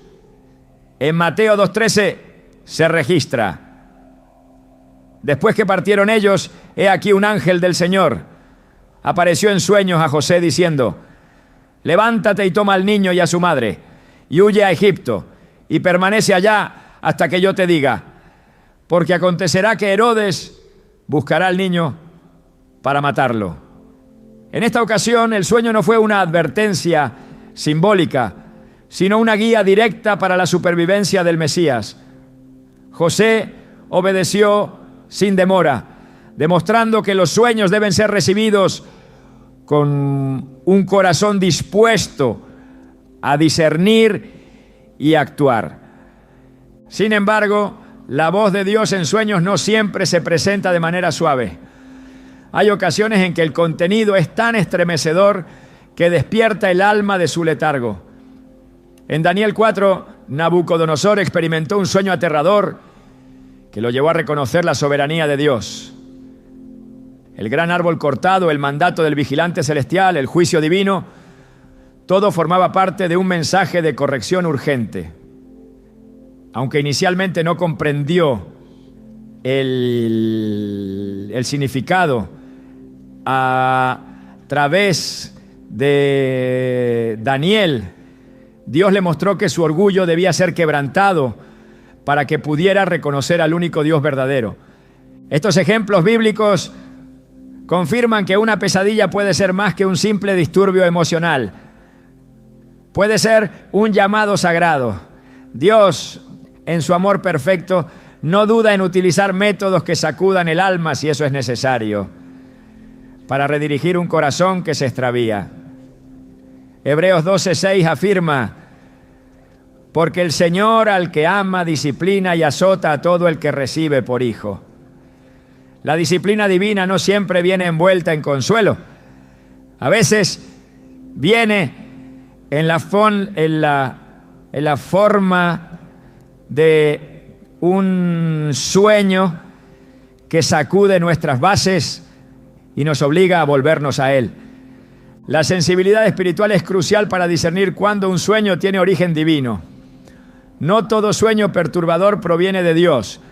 En Mateo 2:13 se registra: después que partieron ellos, he aquí un ángel del Señor apareció en sueños a José diciendo: levántate y toma al niño y a su madre y huye a Egipto y permanece allá hasta que yo te diga, porque acontecerá que Herodes buscará al niño para matarlo. En esta ocasión el sueño no fue una advertencia simbólica, sino una guía directa para la supervivencia del Mesías. José obedeció sin demora, demostrando que los sueños deben ser recibidos con un corazón dispuesto a discernir y actuar. Sin embargo, la voz de Dios en sueños no siempre se presenta de manera suave. Hay ocasiones en que el contenido es tan estremecedor que despierta el alma de su letargo. En Daniel 4, Nabucodonosor experimentó un sueño aterrador que lo llevó a reconocer la soberanía de Dios. El gran árbol cortado, el mandato del vigilante celestial, el juicio divino, todo formaba parte de un mensaje de corrección urgente. Aunque inicialmente no comprendió el significado, a través de Daniel, Dios le mostró que su orgullo debía ser quebrantado para que pudiera reconocer al único Dios verdadero. Estos ejemplos bíblicos confirman que una pesadilla puede ser más que un simple disturbio emocional. Puede ser un llamado sagrado. Dios, en su amor perfecto, no duda en utilizar métodos que sacudan el alma si eso es necesario, para redirigir un corazón que se extravía. Hebreos 12:6 afirma: porque el Señor al que ama disciplina y azota a todo el que recibe por hijo. La disciplina divina no siempre viene envuelta en consuelo. A veces viene en la forma de un sueño que sacude nuestras bases y nos obliga a volvernos a Él. La sensibilidad espiritual es crucial para discernir cuándo un sueño tiene origen divino. No todo sueño perturbador proviene de Dios,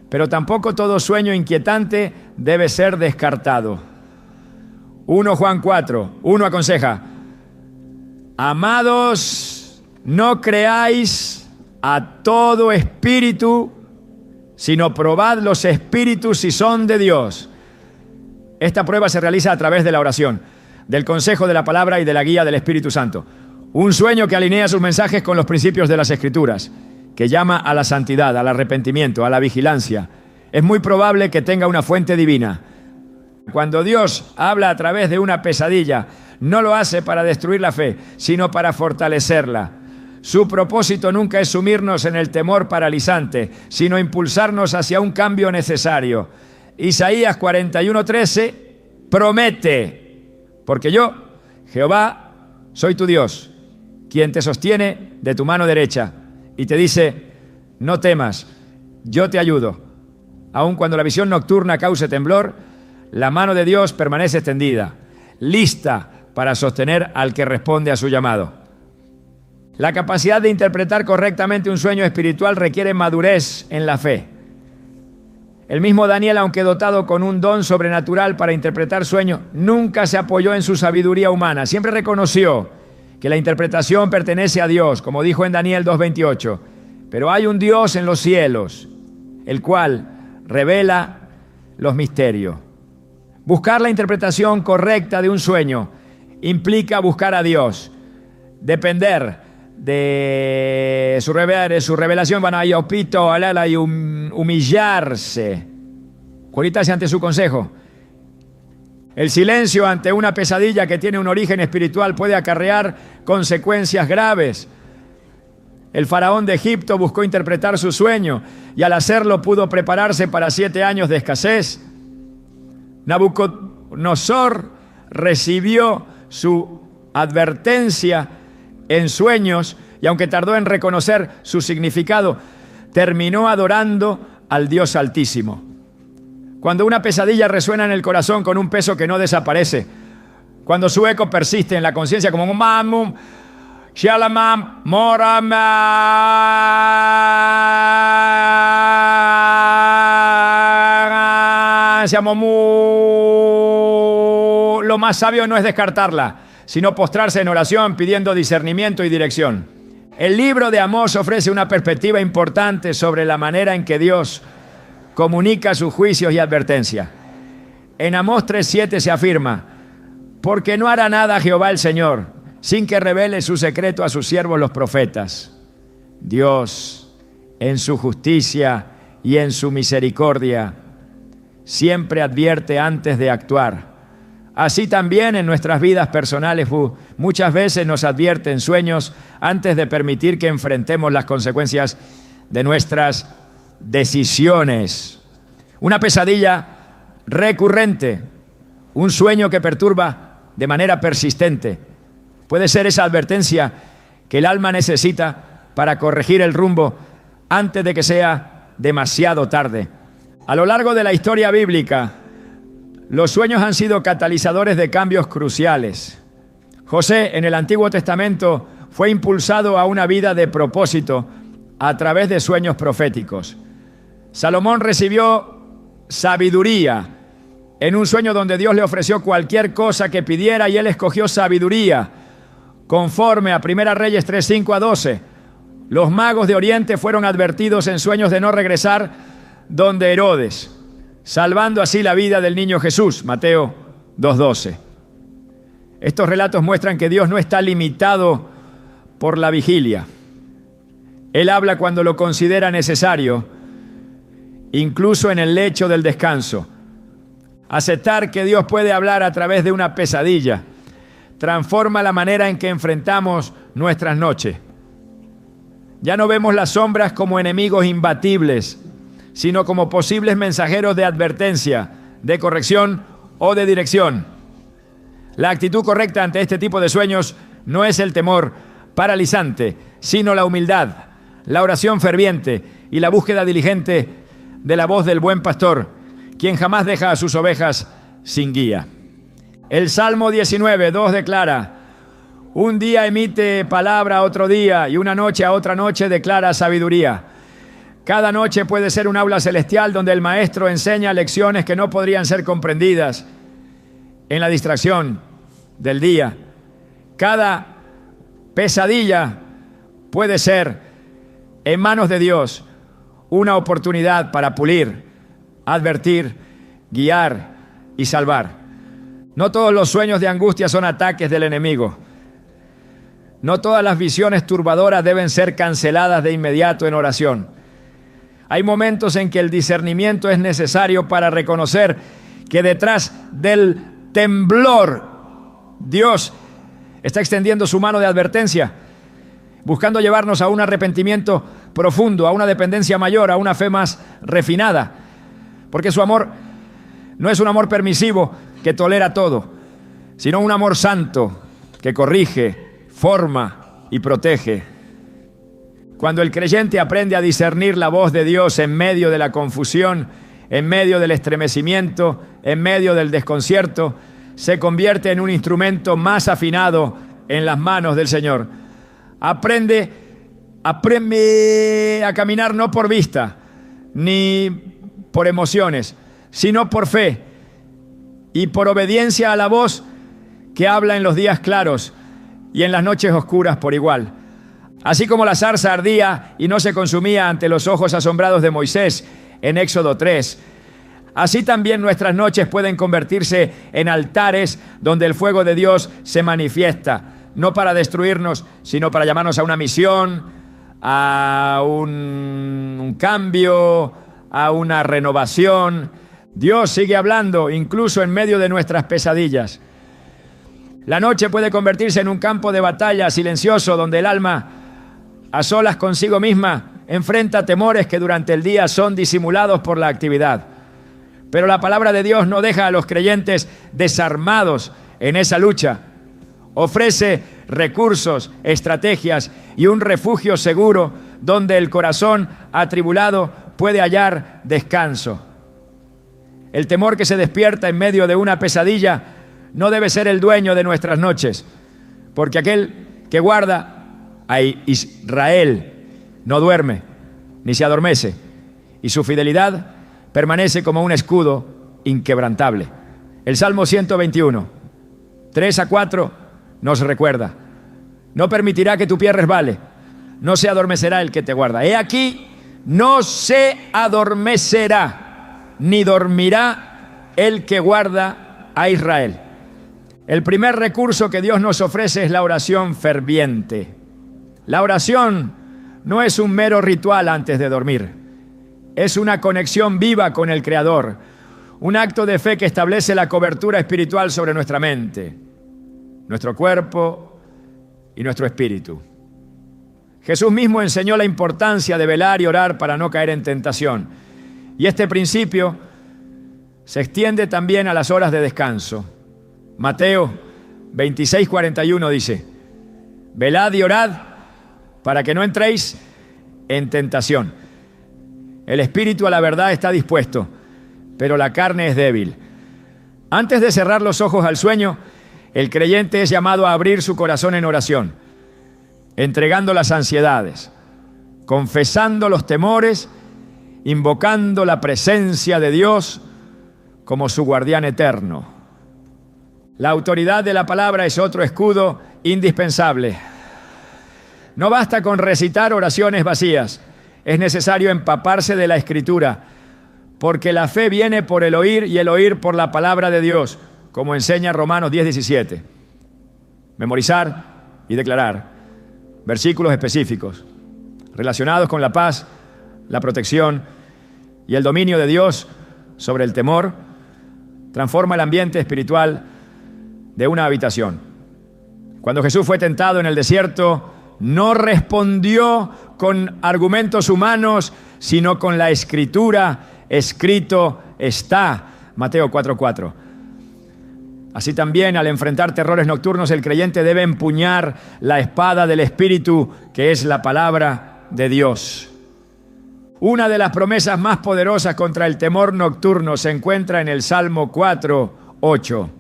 pero tampoco todo sueño inquietante debe ser descartado. 1 Juan 4:1 aconseja: amados, no creáis a todo espíritu, sino probad los espíritus si son de Dios. Esta prueba se realiza a través de la oración, del consejo de la palabra y de la guía del Espíritu Santo. Un sueño que alinea sus mensajes con los principios de las Escrituras, que llama a la santidad, al arrepentimiento, a la vigilancia. Es muy probable que tenga una fuente divina. Cuando Dios habla a través de una pesadilla, no lo hace para destruir la fe, sino para fortalecerla. Su propósito nunca es sumirnos en el temor paralizante, sino impulsarnos hacia un cambio necesario. Isaías 41:13 promete: porque yo, Jehová, soy tu Dios, quien te sostiene de tu mano derecha, y te dice: no temas, yo te ayudo. Aun cuando la visión nocturna cause temblor, la mano de Dios permanece extendida, lista para sostener al que responde a su llamado. La capacidad de interpretar correctamente un sueño espiritual requiere madurez en la fe. El mismo Daniel, aunque dotado con un don sobrenatural para interpretar sueños, nunca se apoyó en su sabiduría humana. Siempre reconoció que la interpretación pertenece a Dios, como dijo en Daniel 2:28. Pero hay un Dios en los cielos, el cual revela los misterios. Buscar la interpretación correcta de un sueño implica buscar a Dios, depender de su revelación, van a opito, alala, y humillarse, cualitarse ante su consejo. El silencio ante una pesadilla que tiene un origen espiritual puede acarrear consecuencias graves. El faraón de Egipto buscó interpretar su sueño y al hacerlo pudo prepararse para 7 años de escasez. Nabucodonosor recibió su advertencia en sueños y aunque tardó en reconocer su significado, terminó adorando al Dios Altísimo. Cuando una pesadilla resuena en el corazón con un peso que no desaparece, cuando su eco persiste en la conciencia como un mamum Shalamam Morama. Lo más sabio no es descartarla, sino postrarse en oración pidiendo discernimiento y dirección. El libro de Amós ofrece una perspectiva importante sobre la manera en que Dios comunica sus juicios y advertencias. En Amós 3:7 se afirma: porque no hará nada Jehová el Señor, sin que revele su secreto a sus siervos los profetas. Dios, en su justicia y en su misericordia, siempre advierte antes de actuar. Así también en nuestras vidas personales muchas veces nos advierte en sueños antes de permitir que enfrentemos las consecuencias de nuestras decisiones. Una pesadilla recurrente, un sueño que perturba de manera persistente, puede ser esa advertencia que el alma necesita para corregir el rumbo antes de que sea demasiado tarde. A lo largo de la historia bíblica, los sueños han sido catalizadores de cambios cruciales. José, en el Antiguo Testamento, fue impulsado a una vida de propósito a través de sueños proféticos. Salomón recibió sabiduría en un sueño donde Dios le ofreció cualquier cosa que pidiera y él escogió sabiduría. Conforme a 1 Reyes 3:5-12, los magos de Oriente fueron advertidos en sueños de no regresar donde Herodes, salvando así la vida del niño Jesús, Mateo 2:12. Estos relatos muestran que Dios no está limitado por la vigilia. Él habla cuando lo considera necesario, incluso en el lecho del descanso. Aceptar que Dios puede hablar a través de una pesadilla transforma la manera en que enfrentamos nuestras noches. Ya no vemos las sombras como enemigos imbatibles, sino como posibles mensajeros de advertencia, de corrección o de dirección. La actitud correcta ante este tipo de sueños no es el temor paralizante, sino la humildad, la oración ferviente y la búsqueda diligente de la voz del buen pastor, quien jamás deja a sus ovejas sin guía. El Salmo 19:2 declara: un día emite palabra a otro día y una noche a otra noche declara sabiduría. Cada noche puede ser un aula celestial donde el maestro enseña lecciones que no podrían ser comprendidas en la distracción del día. Cada pesadilla puede ser, en manos de Dios, una oportunidad para pulir, advertir, guiar y salvar. No todos los sueños de angustia son ataques del enemigo. No todas las visiones turbadoras deben ser canceladas de inmediato en oración. Hay momentos en que el discernimiento es necesario para reconocer que detrás del temblor Dios está extendiendo su mano de advertencia, buscando llevarnos a un arrepentimiento profundo, a una dependencia mayor, a una fe más refinada. Porque su amor no es un amor permisivo que tolera todo, sino un amor santo que corrige, forma y protege. Cuando el creyente aprende a discernir la voz de Dios en medio de la confusión, en medio del estremecimiento, en medio del desconcierto, se convierte en un instrumento más afinado en las manos del Señor. Aprende a caminar no por vista, ni por emociones, sino por fe y por obediencia a la voz que habla en los días claros y en las noches oscuras por igual. Así como la zarza ardía y no se consumía ante los ojos asombrados de Moisés en Éxodo 3, así también nuestras noches pueden convertirse en altares donde el fuego de Dios se manifiesta, no para destruirnos, sino para llamarnos a una misión, a un cambio, a una renovación. Dios sigue hablando incluso en medio de nuestras pesadillas. La noche puede convertirse en un campo de batalla silencioso donde el alma, a solas consigo misma, enfrenta temores que durante el día son disimulados por la actividad. Pero la palabra de Dios no deja a los creyentes desarmados en esa lucha. Ofrece recursos, estrategias y un refugio seguro donde el corazón atribulado puede hallar descanso. El temor que se despierta en medio de una pesadilla no debe ser el dueño de nuestras noches, porque aquel que guarda a Israel no duerme ni se adormece, y su fidelidad permanece como un escudo inquebrantable. El Salmo 121, 3-4 nos recuerda: no permitirá que tu pie resbale, no se adormecerá el que te guarda. He aquí, no se adormecerá, ni dormirá el que guarda a Israel. El primer recurso que Dios nos ofrece es la oración ferviente. La oración no es un mero ritual antes de dormir. Es una conexión viva con el Creador, un acto de fe que establece la cobertura espiritual sobre nuestra mente, nuestro cuerpo y nuestro espíritu. Jesús mismo enseñó la importancia de velar y orar para no caer en tentación. Y este principio se extiende también a las horas de descanso. Mateo 26:41 dice: velad y orad para que no entréis en tentación. El espíritu a la verdad está dispuesto, pero la carne es débil. Antes de cerrar los ojos al sueño, el creyente es llamado a abrir su corazón en oración, entregando las ansiedades, confesando los temores, invocando la presencia de Dios como su guardián eterno. La autoridad de la palabra es otro escudo indispensable. No basta con recitar oraciones vacías, es necesario empaparse de la Escritura, porque la fe viene por el oír y el oír por la palabra de Dios, como enseña Romanos 10:17. Memorizar y declarar versículos específicos relacionados con la paz, la protección y el dominio de Dios sobre el temor transforma el ambiente espiritual de una habitación. Cuando Jesús fue tentado en el desierto, no respondió con argumentos humanos, sino con la Escritura: escrito está. Mateo 4:4. Así también, al enfrentar terrores nocturnos, el creyente debe empuñar la espada del Espíritu, que es la palabra de Dios. Una de las promesas más poderosas contra el temor nocturno se encuentra en el Salmo 4:8.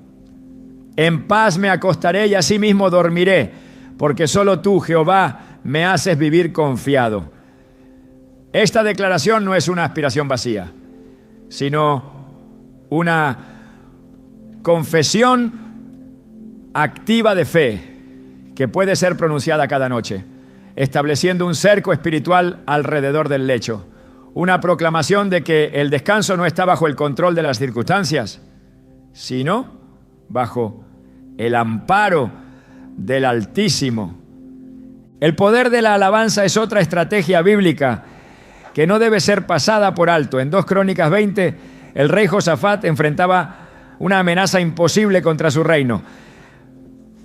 En paz me acostaré y asimismo dormiré, porque solo tú, Jehová, me haces vivir confiado. Esta declaración no es una aspiración vacía, sino una confesión activa de fe que puede ser pronunciada cada noche, estableciendo un cerco espiritual alrededor del lecho. Una proclamación de que el descanso no está bajo el control de las circunstancias, sino bajo el amparo del Altísimo. El poder de la alabanza es otra estrategia bíblica que no debe ser pasada por alto. En 2 Crónicas 20, el rey Josafat enfrentaba una amenaza imposible contra su reino.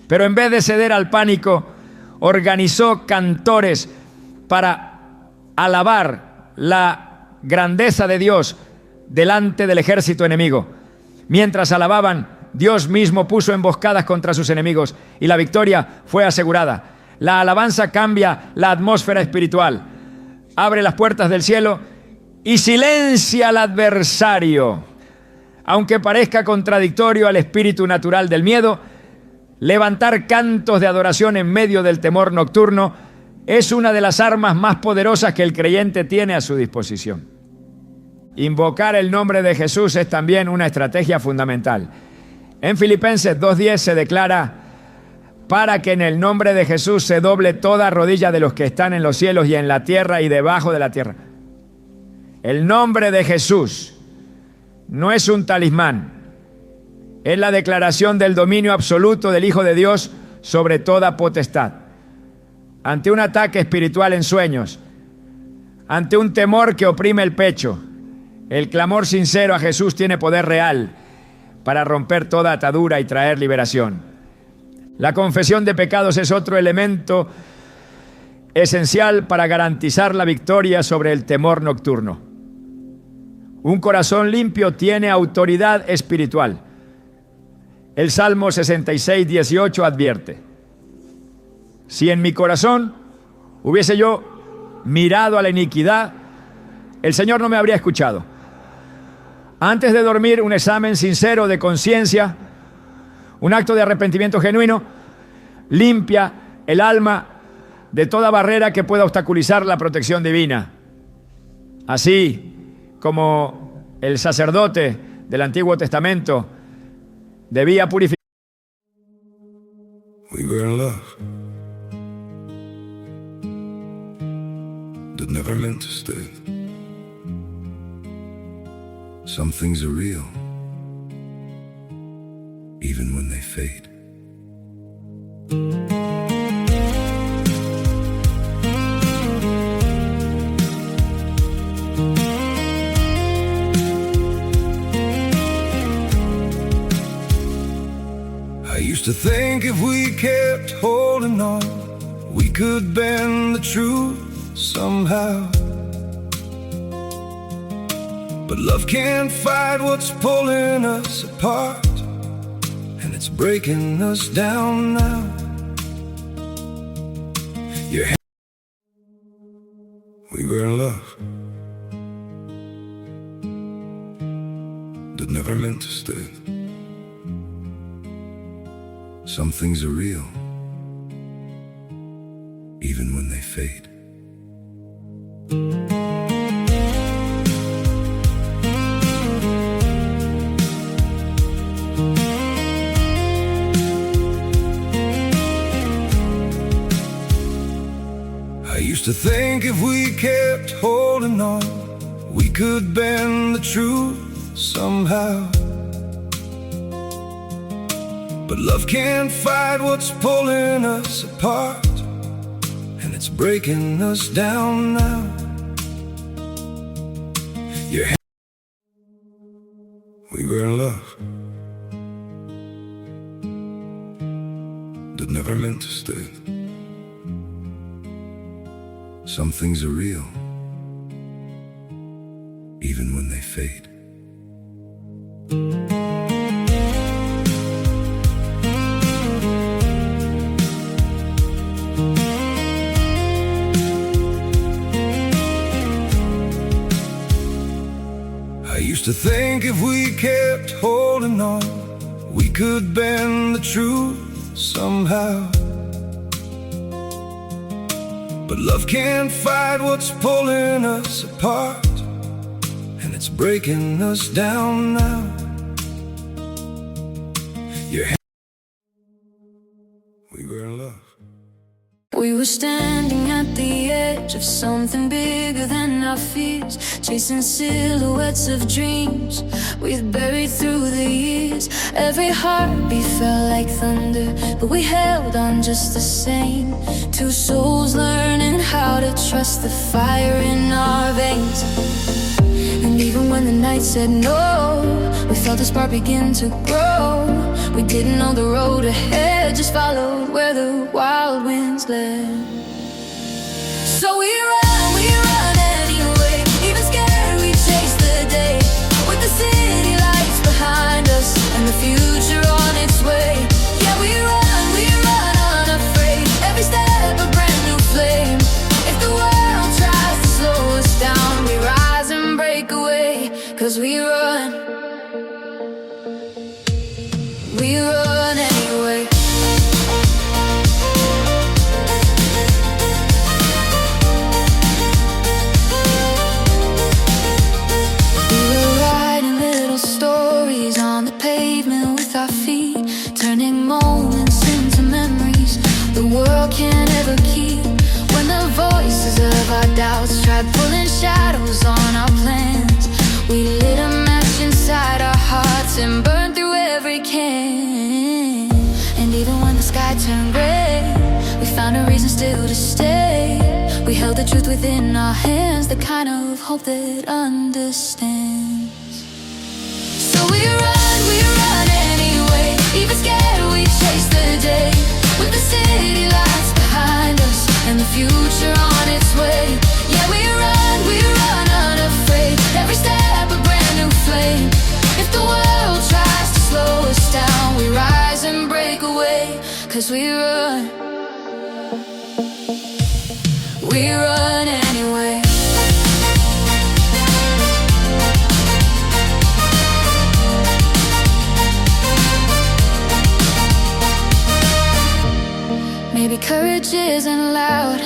Pero en vez de ceder al pánico, organizó cantores para alabar la grandeza de Dios delante del ejército enemigo. Mientras alababan, Dios mismo puso emboscadas contra sus enemigos y la victoria fue asegurada. La alabanza cambia la atmósfera espiritual, abre las puertas del cielo y silencia al adversario. Aunque parezca contradictorio al espíritu natural del miedo, levantar cantos de adoración en medio del temor nocturno es una de las armas más poderosas que el creyente tiene a su disposición. Invocar el nombre de Jesús es también una estrategia fundamental. En Filipenses 2:10 se declara: para que en el nombre de Jesús se doble toda rodilla de los que están en los cielos y en la tierra y debajo de la tierra. El nombre de Jesús no es un talismán, es la declaración del dominio absoluto del Hijo de Dios sobre toda potestad. Ante un ataque espiritual en sueños, ante un temor que oprime el pecho, el clamor sincero a Jesús tiene poder real para romper toda atadura y traer liberación. La confesión de pecados es otro elemento esencial para garantizar la victoria sobre el temor nocturno. Un corazón limpio tiene autoridad espiritual. El Salmo 66:18 advierte: si en mi corazón hubiese yo mirado a la iniquidad, el Señor no me habría escuchado. Antes de dormir, un examen sincero de conciencia, un acto de arrepentimiento genuino, limpia el alma de toda barrera que pueda obstaculizar la protección divina. Así como el sacerdote del Antiguo Testamento debía purificar. We were in love that never meant to stay. Some things are real, even when they fade. I used to think if we kept holding on, we could bend the truth somehow. But love can't fight what's pulling us apart, and it's breaking us down now. We were in love that never meant to stay. Some things are real, even when they fade. I used to think if we kept holding on, we could bend the truth somehow. But love can't fight what's pulling us apart, and it's breaking us down now. We were in love that never meant to stay. Some things are real, even when they fade. I used to think if we kept holding on, we could bend the truth somehow. But love can't fight what's pulling us apart, and it's breaking us down now. We were in love. We were standing at the edge of something bigger than our fears, chasing silhouettes of dreams we'd buried through the years. Every heartbeat felt like thunder, but we held on just the same. Two souls learning how to trust the fire in our veins. And even when the night said no, we felt the spark begin to grow. We didn't know the road ahead, just followed where the wild winds led. So we run anyway. Even scared, we chase the day, with the city lights behind us and the future on its way. Yeah, we run unafraid. Every step a brand new flame. If the world tries to slow us down, we rise and break away. 'Cause we run anyway. We were writing little stories on the pavement with our feet, turning moments into memories the world can't ever keep. When the voices of our doubts tried pulling shadows on our plans, we lit a match inside our hearts and burned through every can. And even when the sky turned gray, we found a reason still to stay. We held the truth within our hands, the kind of hope that understands. So we run anyway. Even scared, we chase the day, with the city lights behind us and the future on its way. Yeah, we run unafraid. Every step a brand new flame. If the world tries to slow us down, we rise and break away. 'Cause we run anyway. Maybe courage isn't loud,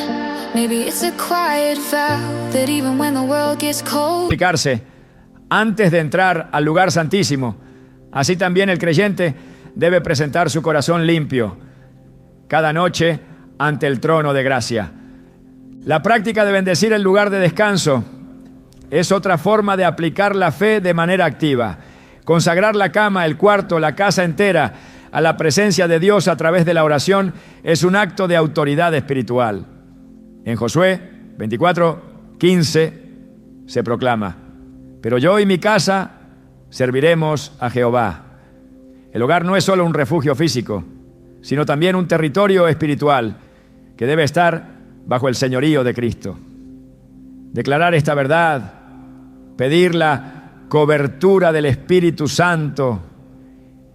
Maybe it's a quiet vow that even when the world gets cold. Purificarse antes de entrar al lugar santísimo. Así también el creyente debe presentar su corazón limpio cada noche ante el trono de gracia. La práctica de bendecir el lugar de descanso es otra forma de aplicar la fe de manera activa. Consagrar la cama, el cuarto, la casa entera a la presencia de Dios a través de la oración es un acto de autoridad espiritual. En Josué 24:15 se proclama: pero yo y mi casa serviremos a Jehová. El hogar no es solo un refugio físico, sino también un territorio espiritual que debe estar bajo el señorío de Cristo. Declarar esta verdad, pedir la cobertura del Espíritu Santo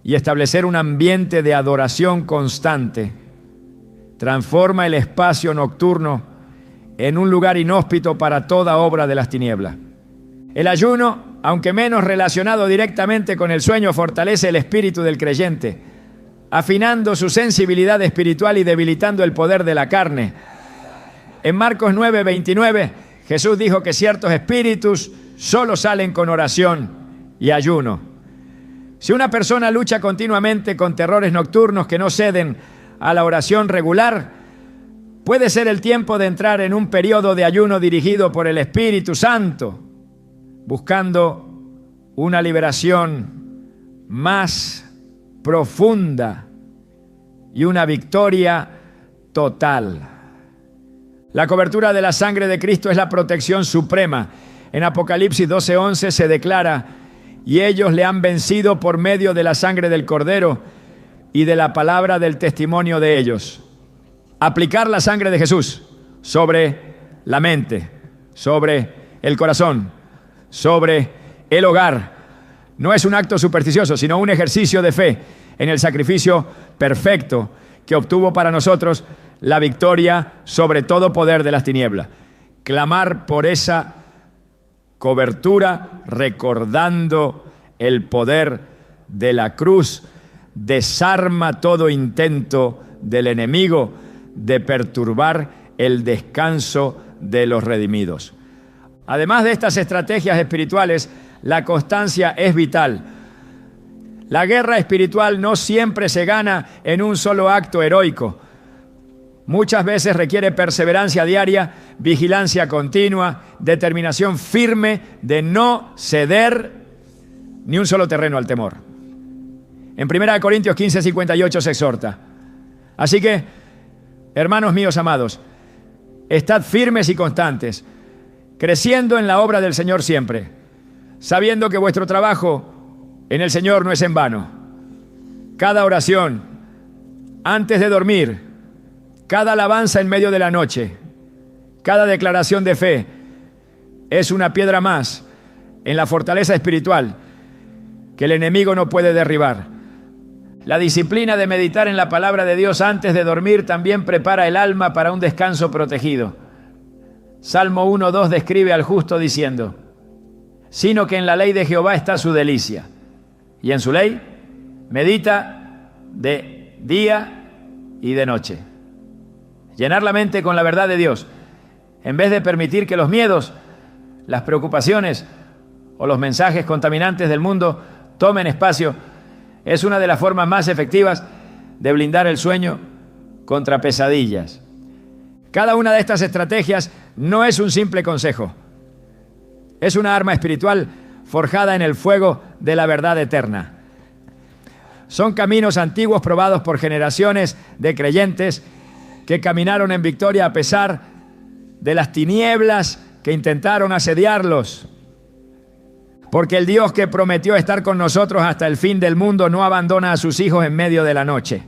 y establecer un ambiente de adoración constante transforma el espacio nocturno en un lugar inhóspito para toda obra de las tinieblas. El ayuno, aunque menos relacionado directamente con el sueño, fortalece el espíritu del creyente, afinando su sensibilidad espiritual y debilitando el poder de la carne. En Marcos 9:29, Jesús dijo que ciertos espíritus solo salen con oración y ayuno. Si una persona lucha continuamente con terrores nocturnos que no ceden a la oración regular, puede ser el tiempo de entrar en un periodo de ayuno dirigido por el Espíritu Santo, buscando una liberación más profunda y una victoria total. La cobertura de la sangre de Cristo es la protección suprema. En Apocalipsis 12:11 se declara: y ellos le han vencido por medio de la sangre del Cordero y de la palabra del testimonio de ellos. Aplicar la sangre de Jesús sobre la mente, sobre el corazón, sobre el hogar, no es un acto supersticioso, sino un ejercicio de fe en el sacrificio perfecto que obtuvo para nosotros la victoria sobre todo poder de las tinieblas. Clamar por esa cobertura, recordando el poder de la cruz, desarma todo intento del enemigo de perturbar el descanso de los redimidos. Además de estas estrategias espirituales, la constancia es vital. La guerra espiritual no siempre se gana en un solo acto heroico. Muchas veces requiere perseverancia diaria, vigilancia continua, determinación firme de no ceder ni un solo terreno al temor. En 1 Corintios 15:58 se exhorta: así que, hermanos míos amados, estad firmes y constantes, creciendo en la obra del Señor siempre, sabiendo que vuestro trabajo en el Señor no es en vano. Cada oración antes de dormir, cada alabanza en medio de la noche, cada declaración de fe es una piedra más en la fortaleza espiritual que el enemigo no puede derribar. La disciplina de meditar en la palabra de Dios antes de dormir también prepara el alma para un descanso protegido. Salmo 1:2 describe al justo diciendo: sino que en la ley de Jehová está su delicia, y en su ley medita de día y de noche. Llenar la mente con la verdad de Dios, en vez de permitir que los miedos, las preocupaciones o los mensajes contaminantes del mundo tomen espacio, es una de las formas más efectivas de blindar el sueño contra pesadillas. Cada una de estas estrategias no es un simple consejo, es una arma espiritual forjada en el fuego de la verdad eterna. Son caminos antiguos probados por generaciones de creyentes que caminaron en victoria a pesar de las tinieblas que intentaron asediarlos. Porque el Dios que prometió estar con nosotros hasta el fin del mundo no abandona a sus hijos en medio de la noche.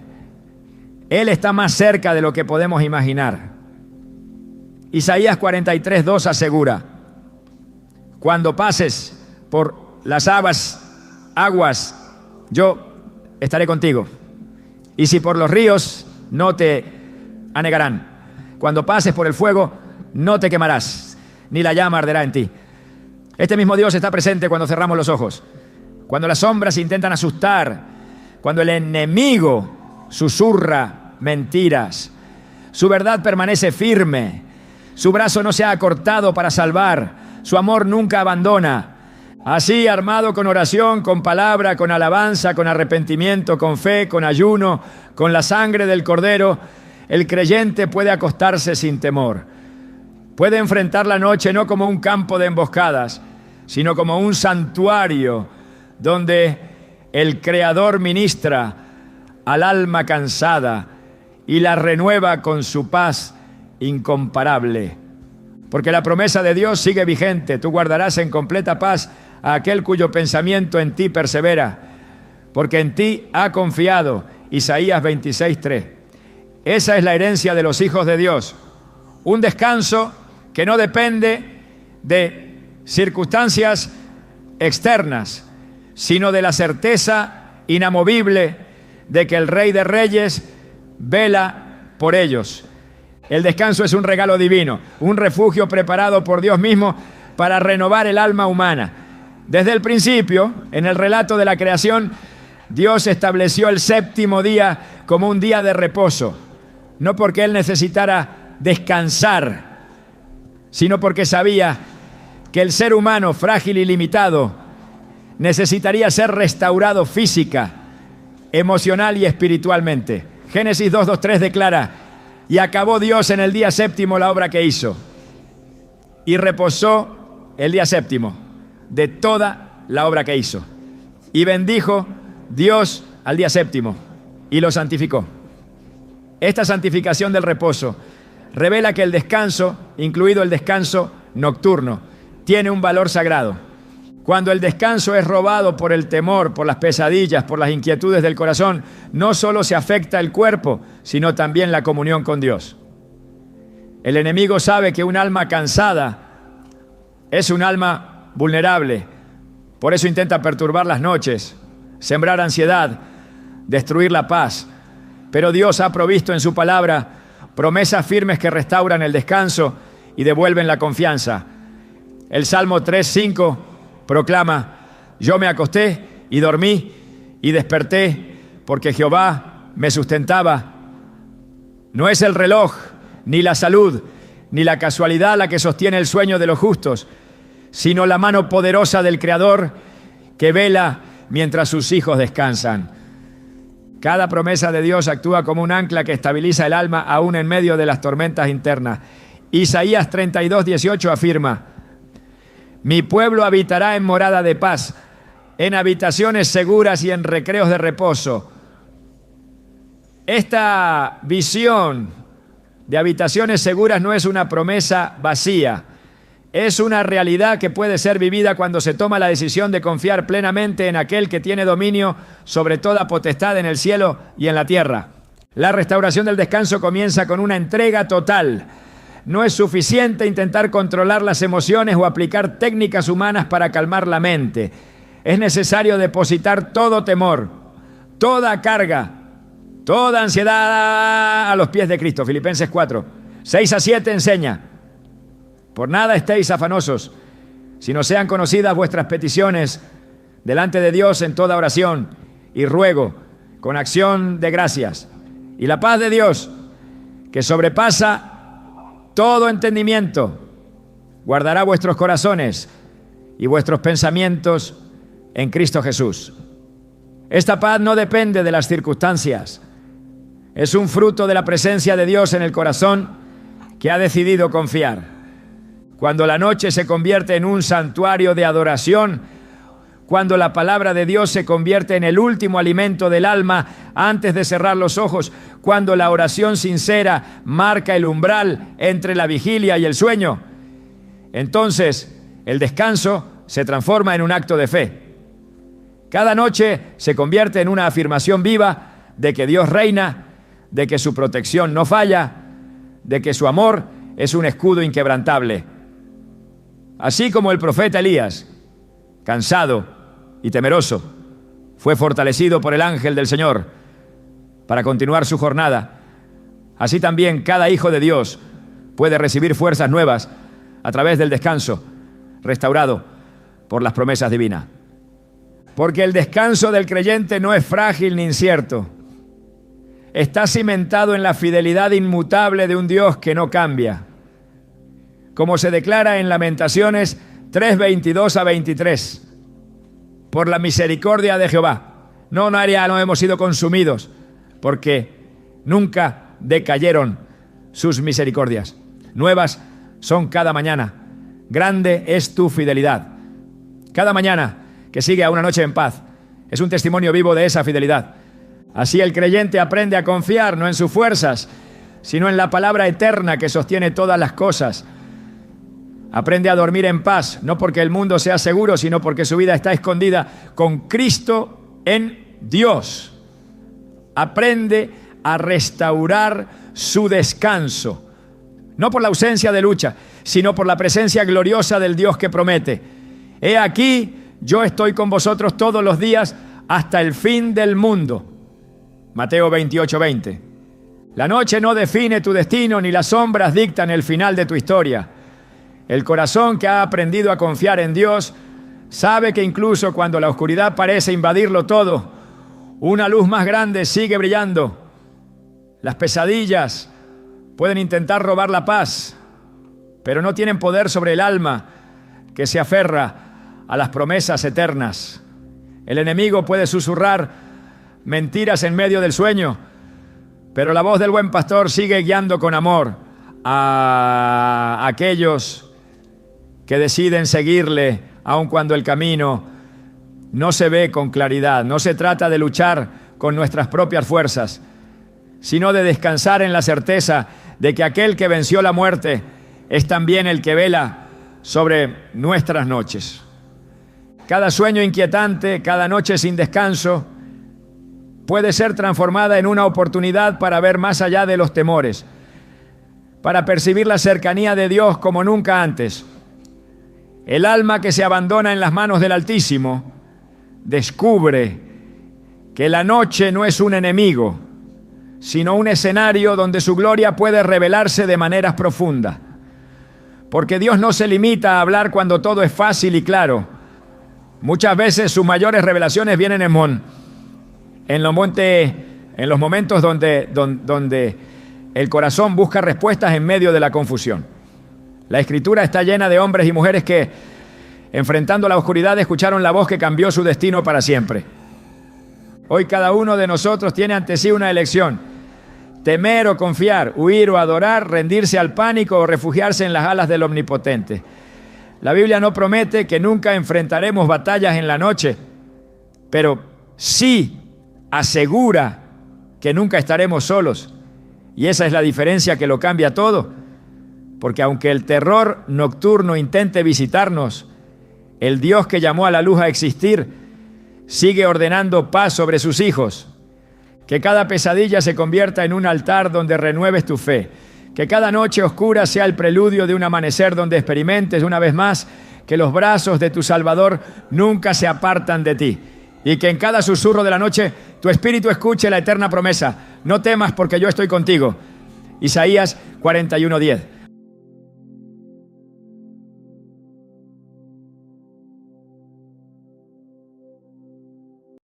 Él está más cerca de lo que podemos imaginar. Isaías 43:2 asegura: cuando pases por las aguas, yo estaré contigo. Y si por los ríos, no te anegarán. Cuando pases por el fuego, no te quemarás, ni la llama arderá en ti. Este mismo Dios está presente cuando cerramos los ojos, cuando las sombras intentan asustar, cuando el enemigo susurra mentiras. Su verdad permanece firme. Su brazo no se ha acortado para salvar. Su amor nunca abandona. Así, armado con oración, con palabra, con alabanza, con arrepentimiento, con fe, con ayuno, con la sangre del Cordero, el creyente puede acostarse sin temor. Puede enfrentar la noche no como un campo de emboscadas, sino como un santuario donde el Creador ministra al alma cansada y la renueva con su paz incomparable. Porque la promesa de Dios sigue vigente. Tú guardarás en completa paz a aquel cuyo pensamiento en ti persevera, porque en ti ha confiado. Isaías 26:3. Esa es la herencia de los hijos de Dios. Un descanso que no depende de circunstancias externas, sino de la certeza inamovible de que el Rey de Reyes vela por ellos. El descanso es un regalo divino, un refugio preparado por Dios mismo para renovar el alma humana. Desde el principio, en el relato de la creación, Dios estableció el séptimo día como un día de reposo, no porque Él necesitara descansar, sino porque sabía que el ser humano, frágil y limitado, necesitaría ser restaurado física, emocional y espiritualmente. Génesis 2:3 declara: y acabó Dios en el día séptimo la obra que hizo, y reposó el día séptimo de toda la obra que hizo. Y bendijo Dios al día séptimo y lo santificó. Esta santificación del reposo revela que el descanso, incluido el descanso nocturno, tiene un valor sagrado. Cuando el descanso es robado por el temor, por las pesadillas, por las inquietudes del corazón, no solo se afecta el cuerpo, sino también la comunión con Dios. El enemigo sabe que un alma cansada es un alma vulnerable. Por eso intenta perturbar las noches, sembrar ansiedad, destruir la paz. Pero Dios ha provisto en su palabra promesas firmes que restauran el descanso y devuelven la confianza. El Salmo 3:5 proclama: yo me acosté y dormí y desperté porque Jehová me sustentaba. No es el reloj, ni la salud, ni la casualidad la que sostiene el sueño de los justos, sino la mano poderosa del Creador que vela mientras sus hijos descansan. Cada promesa de Dios actúa como un ancla que estabiliza el alma aún en medio de las tormentas internas. Isaías 32:18 afirma: mi pueblo habitará en morada de paz, en habitaciones seguras y en recreos de reposo. Esta visión de habitaciones seguras no es una promesa vacía, es una realidad que puede ser vivida cuando se toma la decisión de confiar plenamente en aquel que tiene dominio sobre toda potestad en el cielo y en la tierra. La restauración del descanso comienza con una entrega total. No es suficiente intentar controlar las emociones o aplicar técnicas humanas para calmar la mente. Es necesario depositar todo temor, toda carga, toda ansiedad a los pies de Cristo. Filipenses 4:6-7 enseña: por nada estéis afanosos, sino sean conocidas vuestras peticiones delante de Dios en toda oración y ruego, con acción de gracias. Y la paz de Dios, que sobrepasa todo entendimiento, guardará vuestros corazones y vuestros pensamientos en Cristo Jesús. Esta paz no depende de las circunstancias. Es un fruto de la presencia de Dios en el corazón que ha decidido confiar. Cuando la noche se convierte en un santuario de adoración, cuando la palabra de Dios se convierte en el último alimento del alma antes de cerrar los ojos, cuando la oración sincera marca el umbral entre la vigilia y el sueño, entonces el descanso se transforma en un acto de fe. Cada noche se convierte en una afirmación viva de que Dios reina, de que su protección no falla, de que su amor es un escudo inquebrantable. Así como el profeta Elías, cansado y temeroso, fue fortalecido por el ángel del Señor para continuar su jornada, así también cada hijo de Dios puede recibir fuerzas nuevas a través del descanso, restaurado por las promesas divinas. Porque el descanso del creyente no es frágil ni incierto. Está cimentado en la fidelidad inmutable de un Dios que no cambia. como se declara en Lamentaciones 3:22-23. Por la misericordia de Jehová, no hemos sido consumidos, porque nunca decayeron sus misericordias. Nuevas son cada mañana. Grande es tu fidelidad. Cada mañana que sigue a una noche en paz es un testimonio vivo de esa fidelidad. Así el creyente aprende a confiar no en sus fuerzas, sino en la palabra eterna que sostiene todas las cosas. Aprende a dormir en paz, no porque el mundo sea seguro, sino porque su vida está escondida con Cristo en Dios. Aprende a restaurar su descanso, no por la ausencia de lucha, sino por la presencia gloriosa del Dios que promete: he aquí, yo estoy con vosotros todos los días hasta el fin del mundo. Mateo 28:20. La noche no define tu destino, ni las sombras dictan el final de tu historia. El corazón que ha aprendido a confiar en Dios sabe que incluso cuando la oscuridad parece invadirlo todo, una luz más grande sigue brillando. Las pesadillas pueden intentar robar la paz, pero no tienen poder sobre el alma que se aferra a las promesas eternas. El enemigo puede susurrar mentiras en medio del sueño, pero la voz del buen pastor sigue guiando con amor a aquellos que deciden seguirle, aun cuando el camino no se ve con claridad. No se trata de luchar con nuestras propias fuerzas, sino de descansar en la certeza de que aquel que venció la muerte es también el que vela sobre nuestras noches. Cada sueño inquietante, cada noche sin descanso, puede ser transformada en una oportunidad para ver más allá de los temores, para percibir la cercanía de Dios como nunca antes. El alma que se abandona en las manos del Altísimo descubre que la noche no es un enemigo, sino un escenario donde su gloria puede revelarse de maneras profundas. Porque Dios no se limita a hablar cuando todo es fácil y claro. Muchas veces sus mayores revelaciones vienen en los momentos donde el corazón busca respuestas en medio de la confusión. La Escritura está llena de hombres y mujeres que, enfrentando la oscuridad, escucharon la voz que cambió su destino para siempre. Hoy cada uno de nosotros tiene ante sí una elección: temer o confiar, huir o adorar, rendirse al pánico o refugiarse en las alas del Omnipotente. La Biblia no promete que nunca enfrentaremos batallas en la noche, pero sí asegura que nunca estaremos solos. Y esa es la diferencia que lo cambia todo. Porque aunque el terror nocturno intente visitarnos, el Dios que llamó a la luz a existir sigue ordenando paz sobre sus hijos. Que cada pesadilla se convierta en un altar donde renueves tu fe. Que cada noche oscura sea el preludio de un amanecer donde experimentes una vez más que los brazos de tu Salvador nunca se apartan de ti. Y que en cada susurro de la noche tu espíritu escuche la eterna promesa: no temas porque yo estoy contigo. Isaías 41:10.